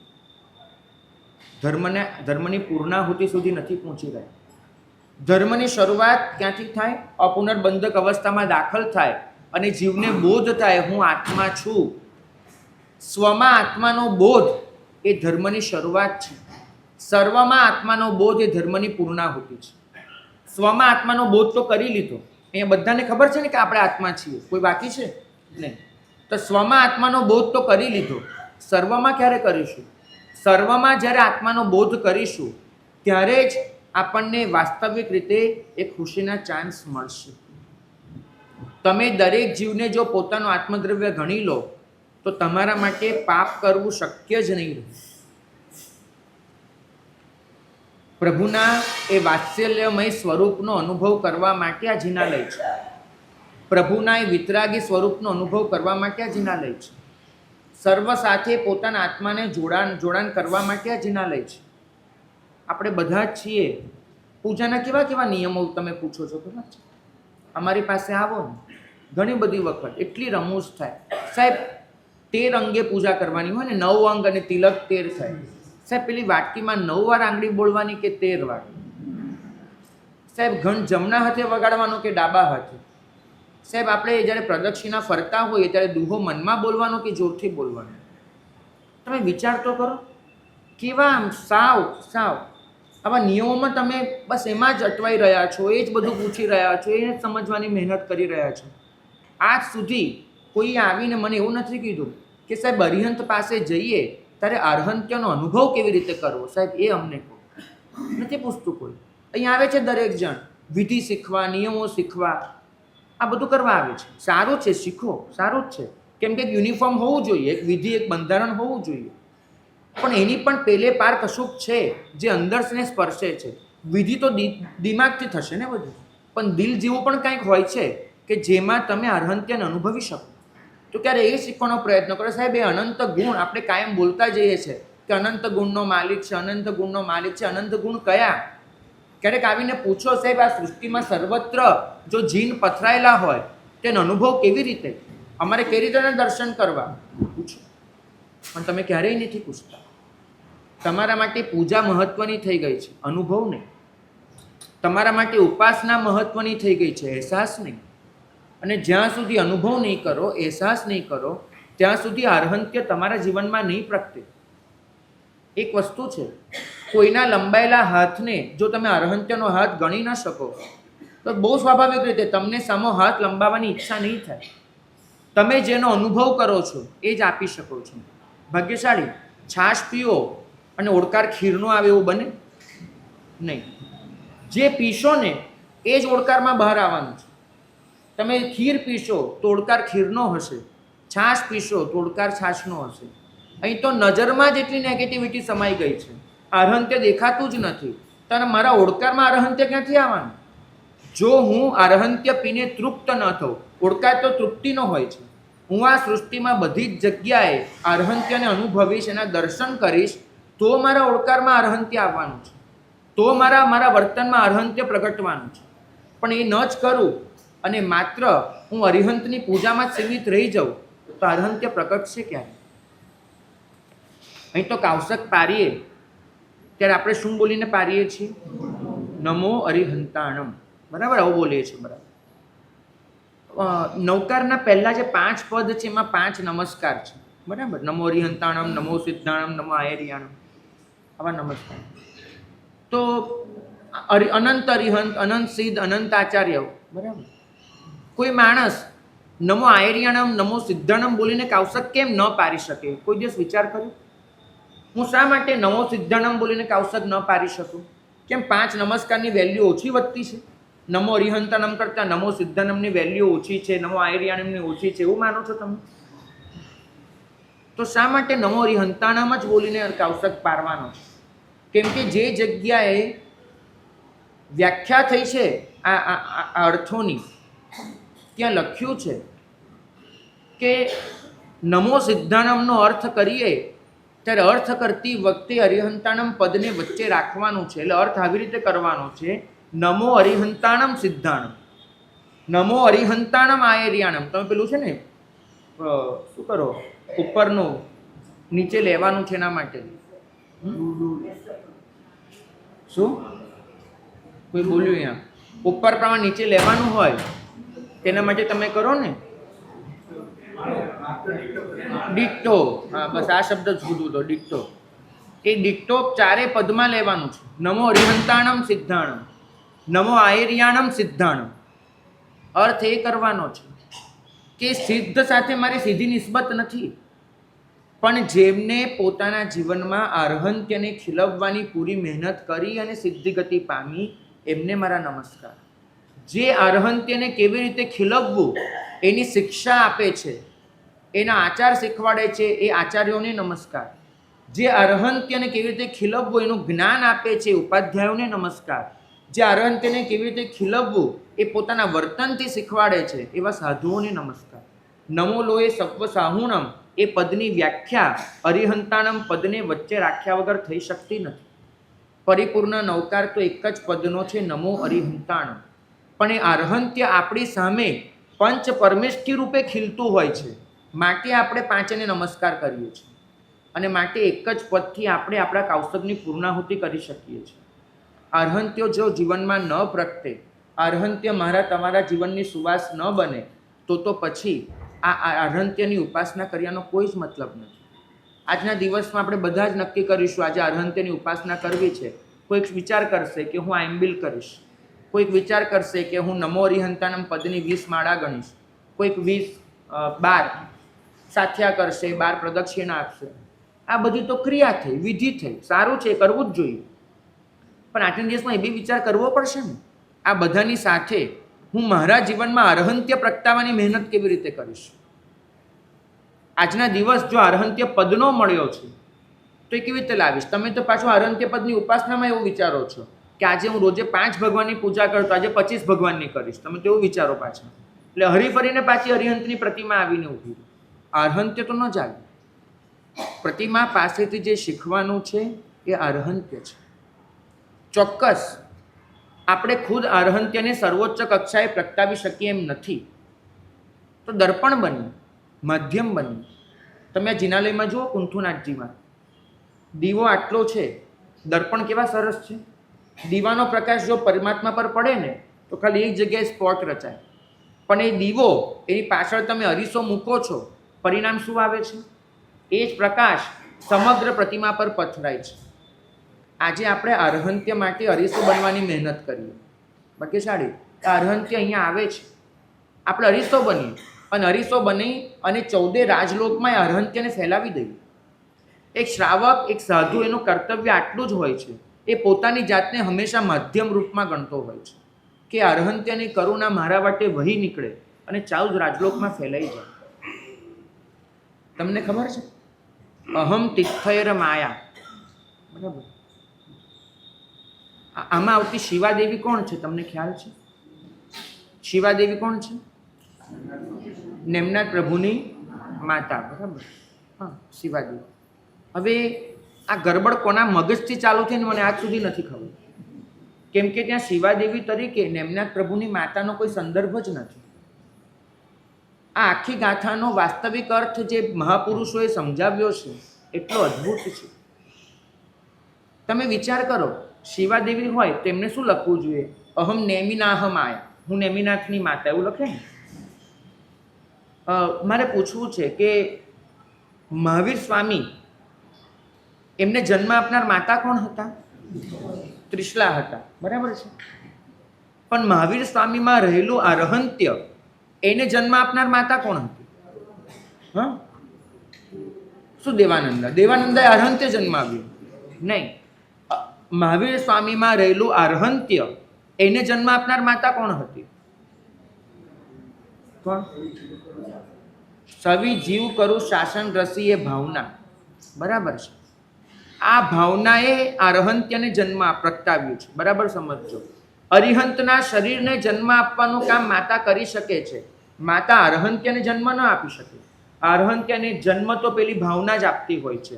ધર્મની પૂર્ણાહુતિ સુધી નથી પહોંચી રહ્યા. ધર્મની શરૂઆત ક્યાંથી થાય? અપુનર્બંધક અવસ્થામાં દાખલ થાય અને જીવને બોધ થાય, હું આત્મા છું. સ્વમાં આત્માનો બોધ એ ધર્મની શરૂઆત છે. સર્વમાં આત્માનો બોધ એ ધર્મની પૂર્ણાહુતિ છે. સ્વમાં આત્માનો બોધ તો કરી લીધો, અહીંયા બધાને ખબર છે ને કે આપણે આત્મા છીએ, કોઈ બાકી છે નહીં. તો સ્વમાં આત્માનો બોધ તો કરી લીધો, સર્વમાં ક્યારે કરીશું? સર્વમાં જ્યારે આત્માનો બોધ કરીશું ત્યારે જ આપણને વાસ્તવિક રીતે એ ખુશીના ચાન્સ મળશે. તમે દરેક જીવને જો પોતાનું આત્મદ્રવ્ય ગણી લો તો તમારા માટે પાપ કરવું શક્ય જ નહીં રહે. પ્રભુના એ વાત્સલ્યમય સ્વરૂપનો અનુભવ કરવા માટે આ જિનાલય છે. પ્રભુના એ વિતરાગી સ્વરૂપનો અનુભવ કરવા માટે આ જિનાલય છે. સર્વ સાથે પોતાના આત્માને જોડાણ કરવા માટે આ જિનાલય છે. આપણે બધા જ છીએ. પૂજાના કેવા કેવા નિયમો તમે પૂછો છો, ખબર છે? અમારી પાસે આવો ને, ઘણી બધી વખત એટલી રમૂજ થાય. સાહેબ 13 અંગે પૂજા કરવાની હોય ને, 9 અંગ અને તિલક 13 થાય. સાહેબ પેલી વાટકીમાં 9 વાર આંગળી બોલવાની કે 13 વાર? સાહેબ ઘણ જમણા હાથે વગાડવાનો કે ડાબા હાથે? સાહેબ આપણે જ્યારે પ્રદક્ષિણા ફરતા હોઈએ ત્યારે દુહો મનમાં બોલવાનો કે જોરથી બોલવાનો? તમે વિચાર તો કરો. કેવા આમ સાવ આવા નિયમોમાં તમે બસ એમાં જ અટવાઈ રહ્યા છો, એ જ બધું પૂછી રહ્યા છો, એ જ સમજવાની મહેનત કરી રહ્યા છો. આજ સુધી કોઈ આવીને મને એવું નથી કીધું કે સાહેબ અરિહંત પાસે જઈએ ત્યારે અર્હંત્યનો અનુભવ કેવી રીતે કરવો, સાહેબ એ અમને કહો. નથી પૂછતું કોઈ. અહીં આવે છે દરેક જણ વિધિ શીખવા, નિયમો શીખવા, આ બધું કરવા આવે છે. સારું છે, શીખો, સારું જ છે. કેમ કે યુનિફોર્મ હોવું જોઈએ, એક વિધિ, એક બંધારણ હોવું જોઈએ. પણ એની પણ પેલે પાર કશુંક છે જે અંદરને સ્પર્શે છે. વિધિ તો દિમાગથી થશે ને બધું, પણ દિલ જેવું પણ કંઈક હોય છે કે જેમાં તમે અર્હંત્યને અનુભવી શકો. તો ક્યારે એ શીખવાનો પ્રયત્ન કરો. સાહેબ એ અનંત ગુણ આપણે કાયમ બોલતા જઈએ છીએ કે અનંત ગુણનો માલિક છે, અનંત ગુણનો માલિક છે. અનંત ગુણ કયા? ક્યારેક આવીને પૂછો સાહેબ આ સૃષ્ટિમાં સર્વત્ર જો જીન પથરાયેલા હોય તેનો અનુભવ કેવી રીતે, અમારે કેવી રીતે દર્શન કરવા, પૂછો. પણ તમે ક્યારેય નથી પૂછતા. તમારા માટે પૂજા મહત્વની થઈ ગઈ છે, અનુભવ નહીં. તમારા માટે ઉપાસના મહત્વની થઈ ગઈ છે, અહેસાસ નહીં. અને જ્યાં સુધી અનુભવ નહીં કરો, અહેસાસ નહીં કરો, ત્યાં સુધી અર્હંત્ય તમારા જીવનમાં નહીં પ્રગટે. એક વસ્તુ છે, કોઈના લંબાયેલા હાથને જો તમે અર્હંત્યનો હાથ ગણી ન શકો તો બહુ સ્વાભાવિક રીતે તમને સામો હાથ લંબાવવાની ઈચ્છા નહીં થાય. તમે જેનો અનુભવ કરો છો એ જ આપી શકો છો. ભાગ્યશાળી. છાશ પીઓ અને ઓડકાર ખીરનો આવે એવું બને નહીં. જે પીશો ને એ જ ઓડકારમાં બહાર આવવાનું છે. તમે ખીર પીશો તો ઓડકાર ખીરનો હશે, છાશ પીશો તો ઓડકાર છાશનો હશે. અહીં તો નજરમાં જ એટલી નેગેટિવિટી સમાઈ ગઈ છે, અર્હંત્ય દેખાતું જ નથી. ત્યારે મારા ઓડકારમાં અર્હંત્ય ક્યાંથી આવવાનું? જો હું અર્હંત્ય પીને તૃપ્ત ન થઉં, ઓડકાર તો તૃપ્તિનો હોય છે. હું આ સૃષ્ટિમાં બધી જ જગ્યાએ અર્હંત્યને અનુભવીશ, એના દર્શન કરીશ, તો મારા ઓડકારમાં અર્હંત્ય આવવાનું છે, તો મારા વર્તનમાં અર્હંત્ય પ્રગટવાનું છે. પણ એ ન જ કરું અને માત્ર હું અરિહંતની પૂજામાં જ સીમિત રહી જાઉં તો અર્હંત્ય પ્રગટશે ક્યારે? અહીં તો કાવસક પારીએ ત્યારે આપણે શું બોલીને પારીએ છીએ? નમો અરિહંતાણમ. બરાબર, આવું બોલીએ છીએ. બરાબર. નવકારના પહેલા જે 5 પદ છે એમાં 5 નમસ્કાર છે. બરાબર. નમો અરિહંતાણમ, નમો સિદ્ધાણમ, નમો આયર્યાણમ, આવા નમસ્કાર. તો અનંત અરિહંત, અનંત સિદ્ધ, અનંત આચાર્ય. બરાબર. કોઈ માણસ નમો આયર્યાણમ, નમો સિદ્ધાણમ બોલીને કાવસક કેમ ન પારી શકે? કોઈ દિવસ વિચાર કર્યો? હું શા માટે નમો સિદ્ધાણમ બોલીને કાવસક ન પારી શકું? કેમ 5 નમસ્કારની વેલ્યુ ઓછી વધતી છે? નમો અરિહંતાણમ કરતાં નમો સિદ્ધાણમની વેલ્યુ ઓછી છે, નમો આયર્યાણમની ઓછી છે, એવું માનો છો તમે? તો શા માટે નમો અરિહંતાણમ જ બોલીને કાવસક પારવાનો છે? કેમ કે જે જગ્યાએ વ્યાખ્યા થઈ છે આ અર્થોની, ત્યાં લખ્યું છે કે નમો સિદ્ધાણમનો અર્થ કરીએ ત્યારે અર્થ કરતી વખતે અરિહંતાણમ પદને વચ્ચે રાખવાનું છે. એટલે અર્થ આવી રીતે કરવાનો છે, નમો અરિહંતાણમ સિદ્ધાણમ, નમો અરિહંતાણમ આયર્યાણમ. તમે પેલું છે ને શું કરો, ઉપરનું નીચે લેવાનું છે એના માટે. શું કોઈ બોલ્યું? અહીંયા ઉપર પ્રમાણે નીચે લેવાનું હોય તેના માટે તમે કરો ને ડિક્ટો. હા, બસ આ શબ્દ જ કીધું તો, ડિક્ટો. એ ડિક્ટો 4 પદમાં લેવાનું છે. નમો અરિહંતાણમ સિદ્ધાણમ, નમો આયર્યાણમ સિદ્ધાણમ. અર્થ એ કરવાનો છે કે સિદ્ધ સાથે મારી સીધી નિસ્બત નથી, પણ જેમને પોતાના જીવનમાં અર્હંત્યને ખીલવવાની પૂરી મહેનત કરી અને સિદ્ધિ ગતિ પામી એમને મારા નમસ્કાર. જે અર્હંત્યને કેવી રીતે ખીલવવું એની શિક્ષા આપે છે, એના આચાર શીખવાડે છે, એ આચાર્યોને નમસ્કાર. જે અર્હંત્યને કેવી રીતે ખીલવવું એનું જ્ઞાન આપે છે, ઉપાધ્યાયોને નમસ્કાર. જે અર્હંત્યને કેવી રીતે ખીલવવું એ પોતાના વર્તનથી શીખવાડે છે, એવા સાધુઓને નમસ્કાર. નમો લોએ સત્વ સાહુણમ એ પદની વ્યાખ્યા અરિહંતાણમ પદને વચ્ચે રાખ્યા વગર થઈ શકતી નથી. પરિપૂર્ણ નવકાર તો એક જ પદનો છે, નમો અરિહંતાણમ. પણ એ અર્હંત્ય આપણી સામે પંચ પરમેષ્ઠી રૂપે ખીલતું હોય છે, માટે આપણે 5ને નમસ્કાર કરીએ છીએ. અને માટે એક જ પદથી આપણે આપણા કાવસકની પૂર્ણાહુતિ કરી શકીએ છીએ. અર્હંત્યો જો જીવનમાં ન પ્રગટે, અર્હંત્ય મારા તમારા જીવનની સુવાસ ન બને તો પછી આ અર્હંત્યની ઉપાસના કર્યાનો કોઈ જ મતલબ નથી. આજના દિવસમાં આપણે બધા જ નક્કી કરીશું આજે અર્હંત્યની ઉપાસના કરવી છે, કોઈક વિચાર કરશે કે હું આઈમ્બિલ કરીશ, કોઈક વિચાર કરશે કે હું નમો અરિહંતાનમ પદની 20 માળા ગણીશ, કોઈક 12 સાથિયા કરશે, 12 પ્રદક્ષિણા આપશે. આ બધી તો ક્રિયા થઈ, વિધિ થઈ, સારું છે, કરવું જ જોઈએ. પણ આટલા દિવસમાં એ બી વિચાર કરવો પડશે ને, આ બધાની સાથે હું મારા જીવનમાં અર્હંત્ય પ્રગટાવવાની મહેનત કેવી રીતે કરીશ. આજના દિવસ જો અર્હંત્ય પદનો મળ્યો છે તો એ કેવી રીતે લાવીશ. તમે તો પાછું અર્હંત્ય પદની ઉપાસનામાં એવું વિચારો છો કે આજે હું રોજે 5 ભગવાનની પૂજા કરું તો આજે 25 ભગવાનની કરીશ. તમે તો એવું વિચારો પાછા. એટલે હરીફરીને પાછી અરિહંતની પ્રતિમા આવીને ઊભી. અર્હંત્ય તો ન ચાલે. પ્રતિમા પાસેથી જે શીખવાનું છે એ અર્હંત્ય છે. ચોક્કસ આપણે ખુદ અર્હંત્યને સર્વોચ્ચ કક્ષાએ પ્રગટાવી શકીએ એમ નથી, તો દર્પણ બની, માધ્યમ બની. તમે આ જિનાલયમાં જુઓ, કુંથુનાથજીમાં દીવો આટલો છે, દર્પણ કેવા સરસ છે. દીવાનો પ્રકાશ જો પરમાત્મા પર પડે ને તો ખાલી એક જગ્યાએ સ્પોટ રચાય, પણ એ દીવો એની પાછળ તમે અરીસો મૂકો છો, પરિણામ શું આવે છે? એ જ પ્રકાશ સમગ્ર પ્રતિમા પર પથરાય છે. આજે આપણે અર્હંત્ય માટે અરીસો બનવાની મહેનત કરીએ, બાકી સાડી અર્હંત્ય અહીંયા આવે છે, આપણે અરીસો બનીએ અને અરીસો બની અને 14 રાજલોકમાં એ અર્હંત્યને ફેલાવી દઈએ. એક શ્રાવક, એક સાધુ, એનું કર્તવ્ય આટલું જ હોય છે. એ પોતાની જાતને હંમેશા માધ્યમ રૂપમાં ગણતો હોય છે કે અર્હંત્યની કરુણા મારા વાટે વહી નીકળે અને 14 રાજલોકમાં ફેલાઈ જાય. તમને ખબર છે અહમ તિથયર માયા, બરાબર? આમાં આવતી શિવાદેવી કોણ છે? તમને ખ્યાલ છે? શિવાદેવી કોણ છે? નેમનાથ પ્રભુની માતા, બરાબર? હા, શિવાદેવી. હવે આ ગરબડ કોના મગજથી ચાલુ થઈને મને આજ સુધી નથી ખબર, કેમ કે ત્યાં શિવાદેવી તરીકે નેમનાથ પ્રભુની માતાનો કોઈ સંદર્ભ જ નથી. આ આખી ગાથાનો વાસ્તવિક અર્થ જે મહાપુરુષોએ સમજાવ્યો છે એટલો અદ્ભુત છે. તમે વિચાર કરો, શિવાદેવી હોય તેમને શું લખવું જોઈએ? અહમ નેમિનાહ માયા, હું નેમિનાથની માતા, એવું લખે ને. મારે પૂછવું છે કે મહાવીર સ્વામી, એમને જન્મ આપનાર માતા કોણ હતા? ત્રિશલા હતા, બરાબર છે? પણ મહાવીર સ્વામીમાં રહેલું અર્હંત્ય, એને જન્મ આપનાર માતા કોણ હતી? હા, શું દેવાનંદા? દેવાનંદાએ અર્હંત્ય જન્મ આવ્યું? નહીં. મહાવીર સ્વામીમાં રહેલું અર્હંત્ય, એને જન્મ આપનાર માતા કોણ હતી? કોણ? સવી જીવ કરું શાસન રસી એ ભાવના, બરાબર છે? આ ભાવનાએ અર્હંત્યને જન્મ પ્રગટાવ્યું છે, બરાબર સમજજો. અરિહંતના શરીરને જન્મ આપવાનું કામ માતા કરી શકે છે, માતા અર્હંત્યને જન્મ ન આપી શકે. અર્હંત્યને જન્મ તો પેલી ભાવના જ આપતી હોય છે.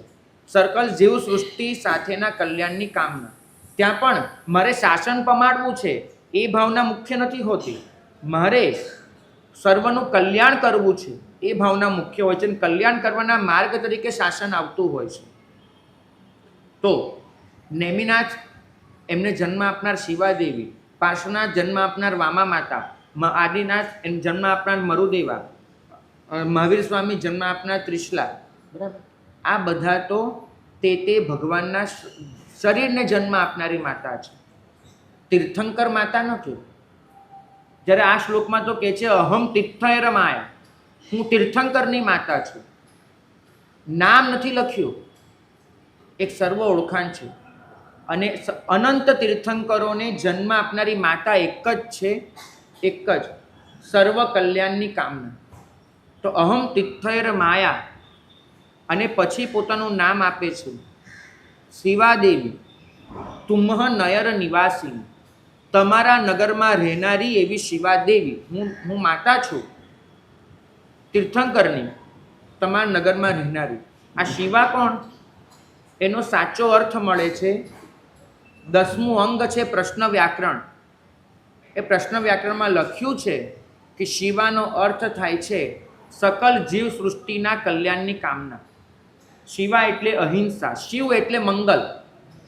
સર્કલ જીવ સૃષ્ટિ સાથેના કલ્યાણની કામના. ત્યાં પણ મારે શાસન પમાડવું છે એ ભાવના મુખ્ય નથી હોતી, મારે સર્વનું કલ્યાણ કરવું છે એ ભાવના મુખ્ય હોય છે. અને કલ્યાણ કરવાના માર્ગ તરીકે શાસન આવતું હોય છે. તો નેમિનાથ, એમને જન્મ આપનાર શિવાદેવી, પાર્શ્વનાથ જન્મ આપનાર વામા માતા, આદિનાથ એમ જન્મ આપનાર મરુદેવા, મહાવીર સ્વામી જન્મ આપનાર ત્રિશલા, બરાબર? આ બધા તો તે ભગવાનના શરીરને જન્મ આપનારી માતા છે, તીર્થંકર માતા નથી. જ્યારે આ શ્લોકમાં તો કહે છે અહમ તીર્થયર માયા, હું તીર્થંકરની માતા છું. નામ નથી લખ્યું, એક સર્વ ઓળખાણ છે. અને અનંત તીર્થંકરોને જન્મ આપનારી માતા એક જ છે, એક જ, સર્વ કલ્યાણની કામના. તો અહમ તીર્થયર માયા, અને પછી પોતાનું નામ આપે છે શિવાદેવી, તુમ્હ નયર નિવાસી, તમારા નગરમાં રહેનારી એવી શિવાદેવી, હું માતા છું તીર્થંકરની, તમારા નગરમાં રહેનારી. આ શિવા કોણ? એનો સાચો અર્થ મળે છે 10મું અંગ છે પ્રશ્ન વ્યાકરણ. એ પ્રશ્ન વ્યાકરણમાં લખ્યું છે કે શિવાનો અર્થ થાય છે સકલ જીવ સૃષ્ટિના કલ્યાણની કામના. શિવા એટલે અહિંસા, શિવ એટલે મંગલ,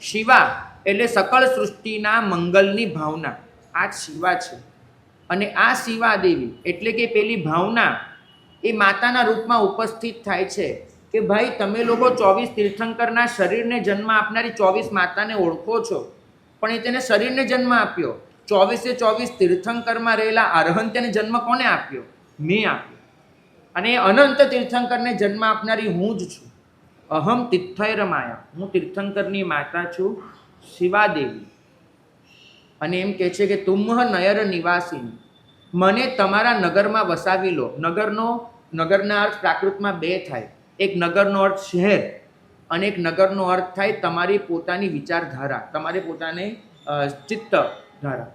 શિવા એટલે સકળ સૃષ્ટિના મંગલની ભાવના. આ જ શિવા છે. અને આ શિવા દેવી એટલે કે પેલી ભાવના એ માતાના રૂપમાં ઉપસ્થિત થાય છે કે ભાઈ તમે લોકો 24 તીર્થંકરના શરીરને જન્મ આપનારી 24 માતાને ઓળખો છો, પણ એ તેને શરીરને જન્મ આપ્યો. 24/24 તીર્થંકરમાં રહેલા અરહંત્યને જન્મ કોને આપ્યો? મેં આપ્યો. અને એ અનંત તીર્થંકરને જન્મ આપનારી હું જ છું. અહમ તીર્થૈરમાયા, હું તીર્થંકરની માતા છું, શિવાદેવી. અને એમ કહે છે કે તુમ્હ નયર નિવાસીની, મને તમારા નગરમાં વસાવી લો. નગરના અર્થ પ્રાકૃતમાં બે થાય. એક નગરનો અર્થ શહેર અને એક નગરનો અર્થ થાય તમારી પોતાની વિચારધારા, તમારી પોતાની ચિત્તધારા.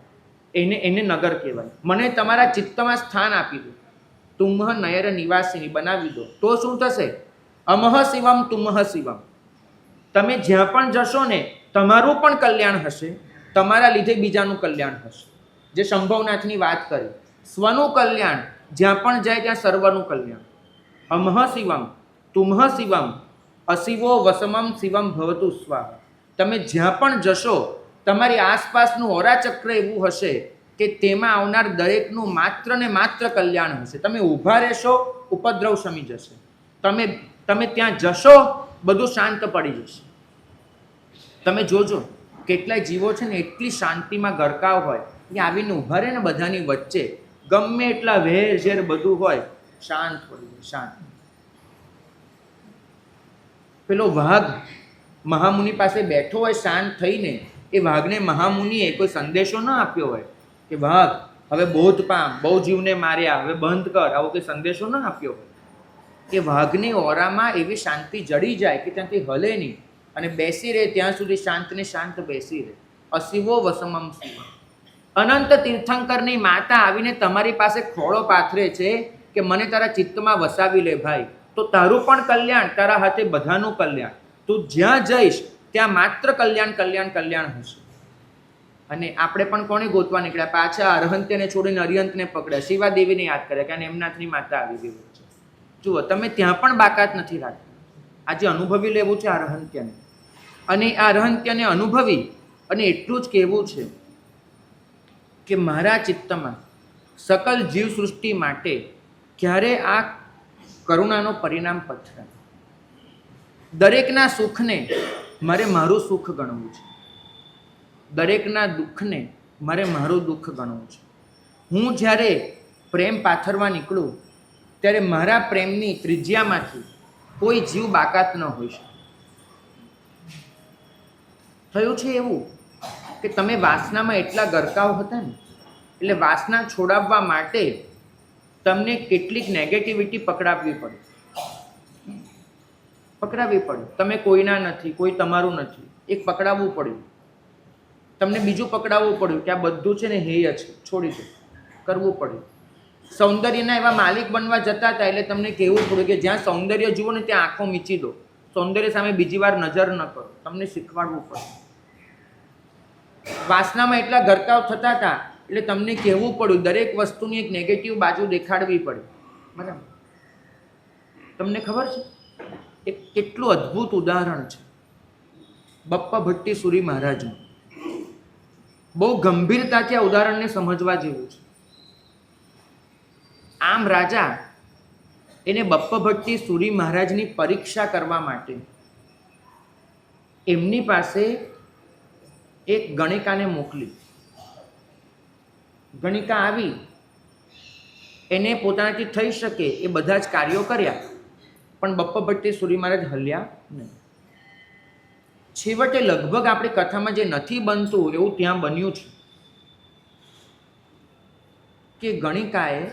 એને નગર કહેવાય. મને તમારા ચિત્તમાં સ્થાન આપી દો. તુમ્હ નયર નિવાસીની બનાવી દો. તો શું થશે? અમહ શિવમ તુમ્હ શિવમ. તમે જ્યાં પણ જશો ને તમારું પણ કલ્યાણ હશે, તમારા લીધે બીજાનું કલ્યાણ હશે. જે શંભવનાથની વાત કરી, સ્વનું કલ્યાણ જ્યાં પણ જાય ત્યાં સર્વનું કલ્યાણ. અમહ શિવમ તુમ્હ શિવમ અશિવો વસમમ શિવમ ભવતુ સ્વાહા. તમે જ્યાં પણ જશો તમારી આસપાસનું ઓરાચક્ર એવું હશે કે તેમાં આવનાર દરેકનું માત્ર ને માત્ર કલ્યાણ હશે. તમે ઊભા રહેશો, ઉપદ્રવ શમી જશે. તમે ત્યાં જશો, બધું શાંત પડી જશે. તમે જોજો કેટલાય જીવો છે ને એટલી શાંતિમાં ગરકાવ હોય કે આવીને ઊભા રહે ને બધાની વચ્ચે, ગમે એટલા વેર ઝેર બધું હોય, શાંત પડી જાય, શાંત. પેલો વાઘ મહામુનિ પાસે બેઠો હોય શાંત થઈને, એ વાઘને મહામુનિએ કોઈ સંદેશો ન આપ્યો હોય કે વાઘ હવે બોધ પામ, બહુ જીવને માર્યા, હવે બંધ કર, આવો કોઈ સંદેશો ન આપ્યો હોય. એ વાઘની ઓરામાં એવી શાંતિ જડી જાય કે ત્યાંથી હલે નહીં અને બેસી રહે ત્યાં સુધી શાંત ને શાંત બેસી રહે. અશિવો વસમમ શિવ. અનંત તીર્થંકરની માતા આવીને તમારી પાસે ખોળો પાથરે છે કે મને તારા ચિત્તમાં વસાવી લે ભાઈ, તો તારું પણ કલ્યાણ, તારા હાથે બધાનું કલ્યાણ. તું જ્યાં જઈશ ત્યાં માત્ર કલ્યાણ કલ્યાણ કલ્યાણ હશે. અને આપણે પણ કોને ગોતવા નીકળ્યા? પાછા અરહંત્યને છોડીને અરિહંતને પકડ્યા, શિવાદેવીને યાદ કર્યા કે એમનાથની માતા આવી ગઈ છે. જુઓ, તમે ત્યાં પણ બાકાત નથી રાખતા. આજે અનુભવી લેવું છે અરહંત્યને, અને આ અરહંત્યને અનુભવી અને એટલું જ કહેવું છે કે મારા ચિત્તમાં સકલ જીવ સૃષ્ટિ માટે ક્યારે આ કરુણાનો પરિણામ પથરાય. દરેકના સુખને મારે મારું સુખ ગણવું છે, દરેકના દુઃખને મારે મારું દુઃખ ગણવું છે. હું જ્યારે પ્રેમ પાથરવા નીકળું ત્યારે મારા પ્રેમની ત્રિજ્યામાંથી કોઈ જીવ બાકાત ન હોઈ શકે. થયું છે એવું કે તમે વાસનામાં એટલા ગરકાવ હતા ને, એટલે વાસના છોડાવવા માટે તમને કેટલીક નેગેટિવિટી પકડાવવી પડે. તમે કોઈના નથી, કોઈ તમારું નથી, એક પકડાવવું પડ્યું. તમને બીજું પકડાવવું પડ્યું કે આ બધું છે ને હેય છે, છોડી દો, કરવું પડ્યું. સૌંદર્યના એવા માલિક બનવા જતા હતા એટલે તમને કહેવું પડ્યું કે જ્યાં સૌંદર્ય જુઓ ને ત્યાં આંખો મીચી દો, સૌંદર્ય સામે બીજી વાર નજર ન કરો. તમને શીખવાડવું પડે. વાસનામાં એટલા ગરકાવ થતા હતા એટલે તમને કહેવું પડ્યું, દરેક વસ્તુની એક નેગેટિવ બાજુ દેખાડવી પડે. બરાબર? તમને ખબર છે એક કેટલું અદ્ભુત ઉદાહરણ છે બપ્પા ભટ્ટી સુરી મહારાજનું. બહુ ગંભીરતાથી આ ઉદાહરણને સમજવા જેવું છે. આમ રાજા એને બપ્પા ભટ્ટી સુરી મહારાજની પરીક્ષા કરવા માટે એમની પાસે એક ગણિકાને મોકલી. ગણિકા આવી, એને પોતાનાથી થઈ શકે એ બધા જ કાર્યો કર્યા, પણ બપ્પા ભટ્ટી સુરી મહારાજ હલ્યા નહીં. છેવટે લગભગ આપણી કથામાં જે નથી બનતું એવું ત્યાં બન્યું છે કે ગણિકાએ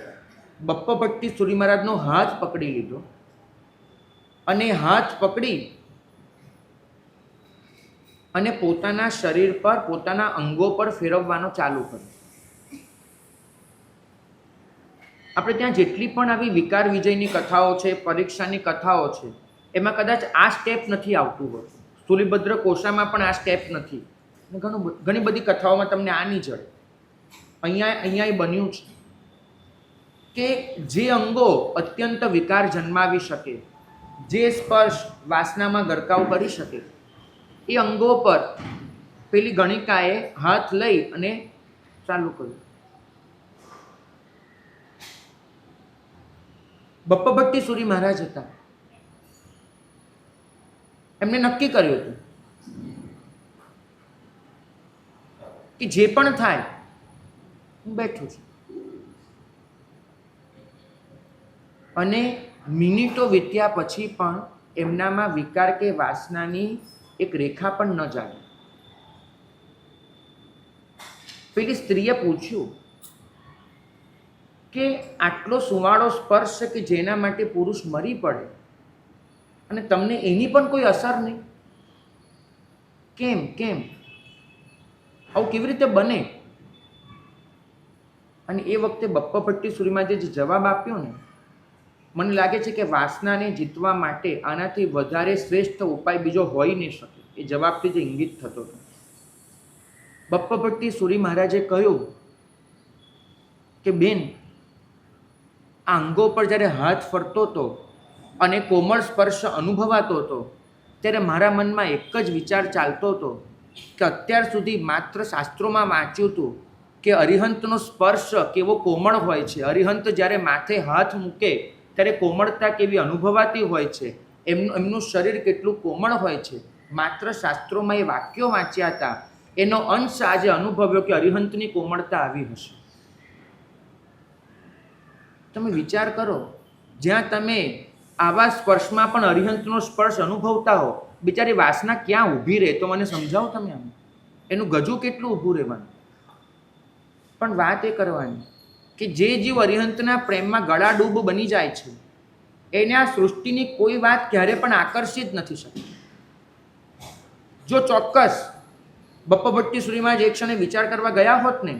બપ્પા ભટ્ટી સુરી મહારાજનો હાથ પકડી લીધો અને હાથ પકડી અને પોતાના શરીર પર, પોતાના અંગો પર ફેરવવાનો ચાલુ કર્યો. આપણે ત્યાં જેટલી પણ આવી વિકાર વિજયની કથાઓ છે, પરીક્ષાની કથાઓ છે, એમાં કદાચ આ સ્ટેપ નથી આવતું હોય. સ્થૂલિભદ્ર કોશામાં પણ આ સ્ટેપ નથી. ઘણી બધી કથાઓમાં તમને આ નહીં જડે. અહીંયા એ બન્યું છે કે જે અંગો અત્યંત વિકાર જન્માવી શકે, જે સ્પર્શ વાસનામાં ગરકાવ કરી શકે, એ અંગો પર પેલી ગણિકાએ હાથ લઈ અને ચાલુ કર્યું. બપ્પા ભટ્ટી સુરી મહારાજ હતા. એમને નક્કી કર્યું હતું કે જે પણ થાય હું બેઠું છું. અને મિનિટો વીત્યા પછી પણ એમનામાં વિકાર કે વાસનાની એક રેખા પણ ન જાગે. પેલી સ્ત્રીએ પૂછ્યું કે આટલો સુવાળો સ્પર્શ કે જેના માટે પુરુષ મરી પડે અને તમને એની પણ કોઈ અસર નહીં, કેમ કેમ આવું કેવી રીતે બને? અને એ વખતે બપ્પા ભટ્ટી સુરીમાં જે જવાબ આપ્યો ને, મને લાગે છે કે વાસનાને જીતવા માટે આનાથી વધારે શ્રેષ્ઠ ઉપાય બીજો હોઈ નહીં શકે. એ જવાબથી જે ઇંગિત થતો હતો. બપ્પા ભટ્ટી સુરી મહારાજે કહ્યું કે બેન, આ અંગો પર જ્યારે હાથ ફરતો હતો અને કોમળ સ્પર્શ અનુભવાતો હતો ત્યારે મારા મનમાં એક જ વિચાર ચાલતો હતો કે અત્યાર સુધી માત્ર શાસ્ત્રોમાં વાંચ્યું હતું કે અરિહંતનો સ્પર્શ કેવો કોમળ હોય છે, અરિહંત જ્યારે માથે હાથ મૂકે ત્યારે કોમળતા કેવી અનુભવાતી હોય છે, એમનું શરીર કેટલું કોમળ હોય છે. માત્ર શાસ્ત્રોમાં એ વાક્યો વાંચ્યા હતા, એનો અંશ આજે અનુભવ્યો કે અરિહંતની કોમળતા આવી હશે. તમે વિચાર કરો, જ્યાં તમે આવા સ્પર્શમાં પણ અરિહંતનો સ્પર્શ અનુભવતા હો, બિચારી વાસના ક્યાં ઊભી રહે? તો મને સમજાવો તમે. આમ એનું ગજુ કેટલું ઊભું રહેવાનું? પણ વાત એ કરવાની કે જે જીવ અરિહંતના પ્રેમમાં ગળાડૂબ બની જાય છે એને આ સૃષ્ટિની કોઈ વાત ક્યારે પણ આકર્ષિત નથી શકતી. જો ચોક્કસ બપ્પા ભટ્ટી સુરીમાં જ એક ક્ષણે વિચાર કરવા ગયા હોત ને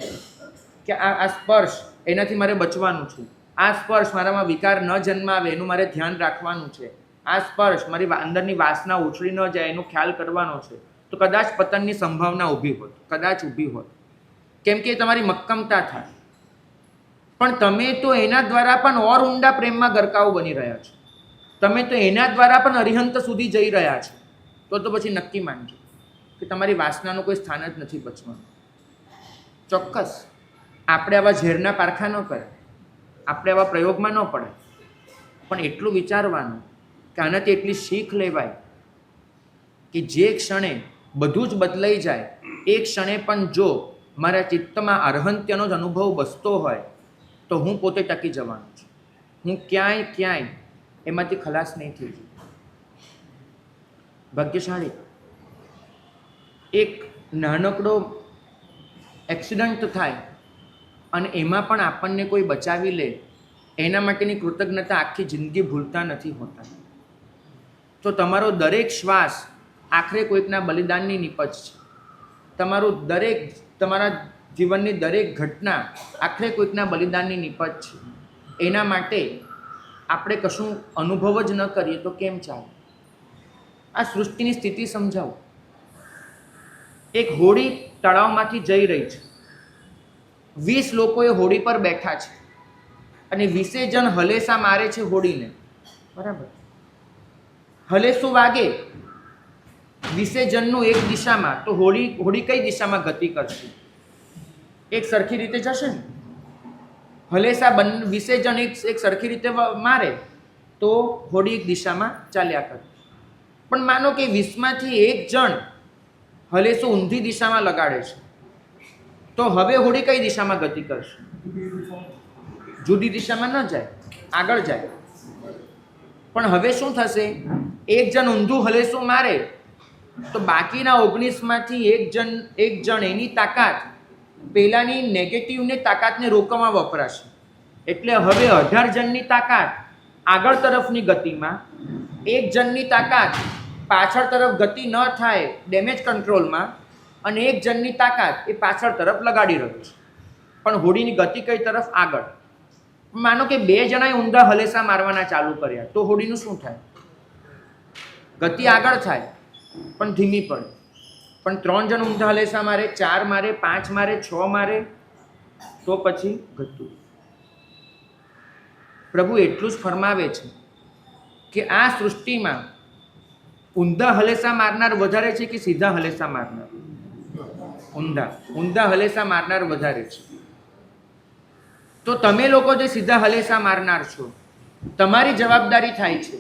કે આ સ્પર્શ એનાથી મારે બચવાનું છે, આ સ્પર્શ મારામાં વિકાર ન જન્માવે એનું મારે ધ્યાન રાખવાનું છે, આ સ્પર્શ મારી અંદરની વાસના ઉછળી ન જાય એનો ખ્યાલ કરવાનો છે, તો કદાચ પતનની સંભાવના ઊભી હોત, કદાચ ઊભી હોત. કેમ કે તમારી મક્કમતા થાય. પણ તમે તો એના દ્વારા પણ ઓર ઊંડા પ્રેમમાં ગરકાવ બની રહ્યા છો. તમે તો એના દ્વારા પણ અરિહંત સુધી જઈ રહ્યા છો. તો પછી નક્કી માનજો કે તમારી વાસનાનું કોઈ સ્થાન જ નથી બચવાનું. ચોક્કસ આપણે આવા ઝેરના પારખા ન કરે, આપણે આવા પ્રયોગમાં ન પડે, પણ એટલું વિચારવાનું કે આનાથી એટલી શીખ લેવાય કે જે ક્ષણે બધું જ બદલાઈ જાય એ ક્ષણે પણ જો મારા ચિત્તમાં અર્હંત્યનો જ અનુભવ બસતો હોય તો હું પોતે ટકી જવાનું છું. હું ક્યાંય એમાંથી ખલાસ નહીં થઈ જઉં. ભાગ્યશાળી એક નાનકડો એક્સિડન્ટ થાય અને એમાં પણ આપણને કોઈ બચાવી લે, એના માટેની કૃતજ્ઞતા આખી જિંદગી ભૂલતા નથી હોતા. તો તમારો દરેક શ્વાસ આખરે કોઈકના બલિદાનની નિપજ છે. તમારા જીવનની દરેક ઘટના આખરે કોઈકના બલિદાનની નિપજ છે. એના માટે આપણે કશું અનુભવ જ ન કરીએ તો કેમ ચાલે? આ સૃષ્ટિની સ્થિતિ સમજાવો. એક હોડી તળાવમાંથી જઈ રહી છે. 20 લોકો એ હોડી પર બેઠા છે અને 20 જણ હલેસા મારે છે હોડીને. બરાબર? હલેસું વાગે 20 જણનું એક દિશામાં, તો હોડી કઈ દિશામાં ગતિ કરશે? એક સરખી રીતે જશે ને. હલેસા 20 જણ એક સરખી રીતે મારે તો હોડી એક દિશામાં ચાલ્યા કરે. પણ માનો કે 20માંથી એક જણ હલેસું ઊંધી દિશામાં લગાડે છે, તો હવે હોડી કઈ દિશામાં ગતિ કરશે? જુદી દિશામાં ન જાય, આગળ જાય. પણ હવે શું થશે? એક જણ ઊંધું હલેસું મારે તો બાકીના 19માંથી એક જણ એની તાકાત પેલાની નેગેટિવની તાકાતને રોકવામાં વપરાશે. એટલે હવે 18 જણની તાકાત આગળ તરફની ગતિમાં, એક જણની તાકાત પાછળ તરફ ગતિ ન થાય ડેમેજ કંટ્રોલમાં, અને એક જણની તાકાત એ પાછળ તરફ લગાડી રહ્યું છે. પણ હોડીની ગતિ કઈ તરફ? આગળ. માનો કે 2 જણાએ ઊંધા હલેસા મારવાના ચાલુ કર્યા, તો હોડીનું શું થાય? ગતિ આગળ થાય પણ ધીમી પડે. પણ 3 જણ ઊંધા હલેસા મારે, 4 મારે, 5 મારે, 6 મારે, તો પછી ઘટતું. પ્રભુ એટલું જ ફરમાવે છે કે આ સૃષ્ટિમાં ઊંધા હલેસા મારનાર વધારે છે કે સીધા હલેસા મારનાર? ઊંધા હલેસા મારનાર વધારે છે. તો તમે લોકો જે સીધા હલેસા મારનાર છો, તમારી જવાબદારી થાય છે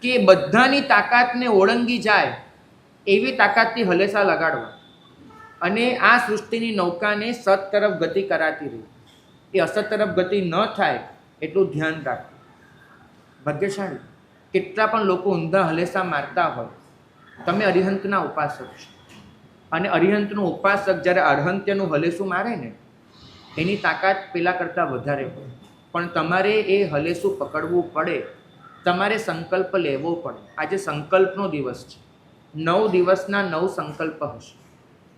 કે બધાની તાકાતને ઓળંગી જાય એવી તાકાતથી હલેસા લગાડવા. અને આ સૃષ્ટિની નૌકાને સત તરફ ગતિ કરાતી રહી. એ અસત તરફ ગતિ ન થાય એટલું ધ્યાન રાખવું. ભાગ્યશાળી કેટલા પણ લોકો ઊંધા હલેસા મારતા હોય. તમે અરિહંતના ઉપાસક છો અને અરિહંતનું ઉપાસક જ્યારે અરહંત્યનું હલેસું મારે ને એની તાકાત પેલા કરતાં વધારે હોય. પણ તમારે એ હલેસું પકડવું પડે, તમારે સંકલ્પ લેવો પડે. આજે સંકલ્પનો દિવસ છે. 9 દિવસના 9 સંકલ્પ હશે.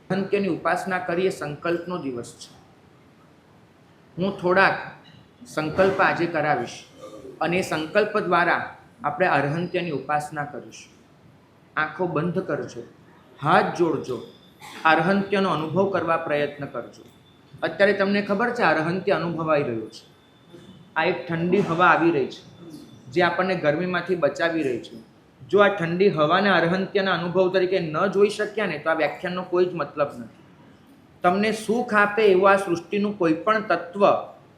અરહંત્યની ઉપાસના કરીએ સંકલ્પનો દિવસ છે. હું થોડાક સંકલ્પ આજે કરાવીશ અને એ સંકલ્પ દ્વારા આપણે અરહંત્યની ઉપાસના કરીશું. આંખો બંધ કરજો, હાથ જોડજો, અરહંત્યનો અનુભવ કરવા પ્રયત્ન કરજો. અત્યારે તમને ખબર છે અરહંત્ય અનુભવાઈ રહ્યું છે. આ એક ઠંડી હવા આવી રહી છે જે આપણને ગરમીમાંથી બચાવી રહી છે. જો આ ઠંડી હવાને અરહંત્યના અનુભવ તરીકે ન જોઈ શક્યા ને તો આ વ્યાખ્યાનનો કોઈ જ મતલબ નથી. તમને સુખ આપે એવું આ સૃષ્ટિનું કોઈ પણ તત્વ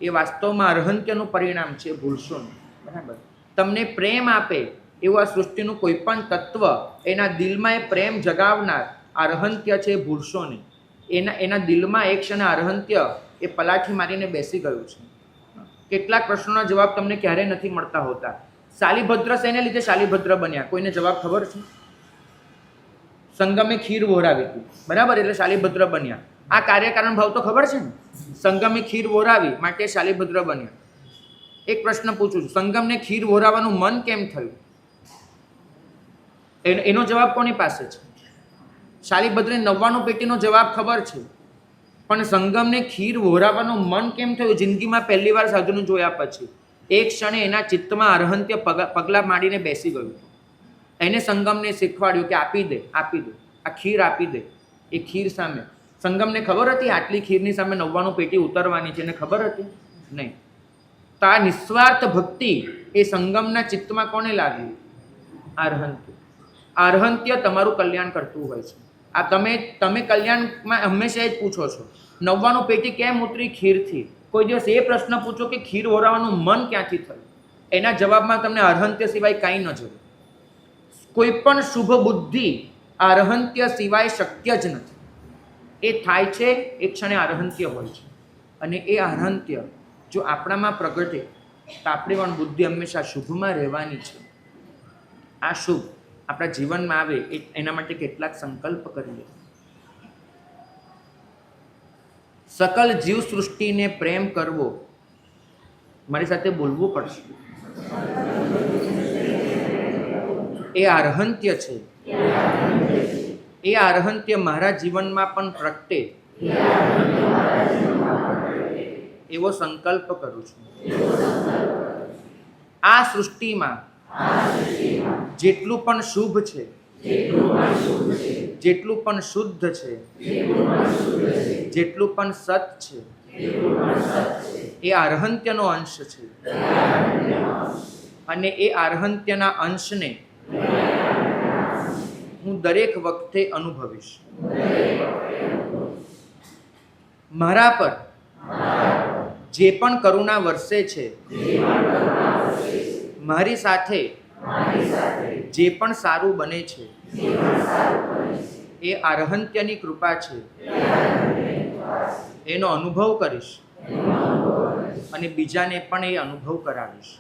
એ વાસ્તવમાં અરહંત્યનું પરિણામ છે, ભૂલશો નહીં. બરાબર? તમને પ્રેમ આપે એવું આ સૃષ્ટિનું કોઈ પણ તત્વ એના દિલમાં એ પ્રેમ જગાવનાર અરહંત્ય છે, ભૂલશો નહીં. એના દિલમાં એક ક્ષણે અરહંત્ય એ પલાઠી મારીને બેસી ગયું છે. કેટલાક પ્રશ્નોના જવાબ તમને ક્યારેય નથી મળતા હોતા. શાલિભદ્ર શેને લીધે શાલિભદ્ર બન્યા? કોઈને જવાબ ખબર છે? સંગમે ખીર વહોરાવી હતી, બરાબર, એટલે શાલિભદ્ર બન્યા. આ કાર્યકારણ ભાવ તો ખબર છે ને? સંગમે ખીર વહોરાવી માટે શાલિભદ્ર બન્યા. એક પ્રશ્ન પૂછું છું, સંગમને ખીર વહોરાવાનું મન કેમ થયું? એનો જવાબ કોની પાસે છે? શાલિભદ્રને 99 પેટીનો જવાબ ખબર છે, પણ સંગમને ખીર વહોરાવાનું મન કેમ થયું? જિંદગીમાં પહેલી વાર સાધુને જોયા પછી એક ક્ષણે એના ચિત્તમાં અરહંત્ય પગલાં માંડીને બેસી ગયું. એને સંગમને શીખવાડ્યું કે આપી દે, આપી દે, આ ખીર આપી દે. એ ખીર સામે સંગમને ખબર હતી આટલી ખીરની સામે 99 પેટી ઉતરવાની છે, એને ખબર હતી નહીં. તો આ નિસ્વાર્થ ભક્તિ એ સંગમના ચિત્તમાં કોને લાગ્યું? અરહંત્ય. અરહંત્ય તમારું કલ્યાણ કરતું હોય છે. આ તમે કલ્યાણમાં હંમેશા એ જ પૂછો છો 99 પેટી કેમ ઉતરી? ખીરથી. કોઈ દિવસ એ પ્રશ્ન પૂછો કે ખીર વહોરાવાનું મન ક્યાંથી થયું? એના જવાબમાં તમને અરહંત્ય સિવાય કાંઈ ન જોઈએ. કોઈ પણ શુભ બુદ્ધિ અરહંત્ય સિવાય શક્ય જ નથી. એ થાય છે એ ક્ષણે અરહંત્ય હોય છે. અને એ અરહંત્ય જો આપણામાં પ્રગટે તો આપણી પણ બુદ્ધિ હંમેશા શુભમાં રહેવાની છે. આ શુભ આપણા જીવનમાં આવે એના માટે કેટલાક સંકલ્પ કરીએ. સકલ જીવ સૃષ્ટિને પ્રેમ કરવો. મારી સાથે બોલવું પડશે. એ અરહંત્ય છે. એ અરહંત્ય મારા જીવનમાં પણ પ્રગટે એવો સંકલ્પ કરું છું. આ સૃષ્ટિમાં જેટલું પણ શુભ છે, જેટલું પણ શુદ્ધ છે, જેટલું પણ સત છે, એ અરહંત્યનો અંશ છે. અને એ અરહંત્યના અંશને હું દરેક વખતે અનુભવીશ. મારા પર જે પણ કરુણા વરસે છે, મારી સાથે જે પણ સારું બને છે, એ અરહંત્યની કૃપા છે. એનો અનુભવ કરીશ અને બીજાને પણ એ અનુભવ કરાવીશ.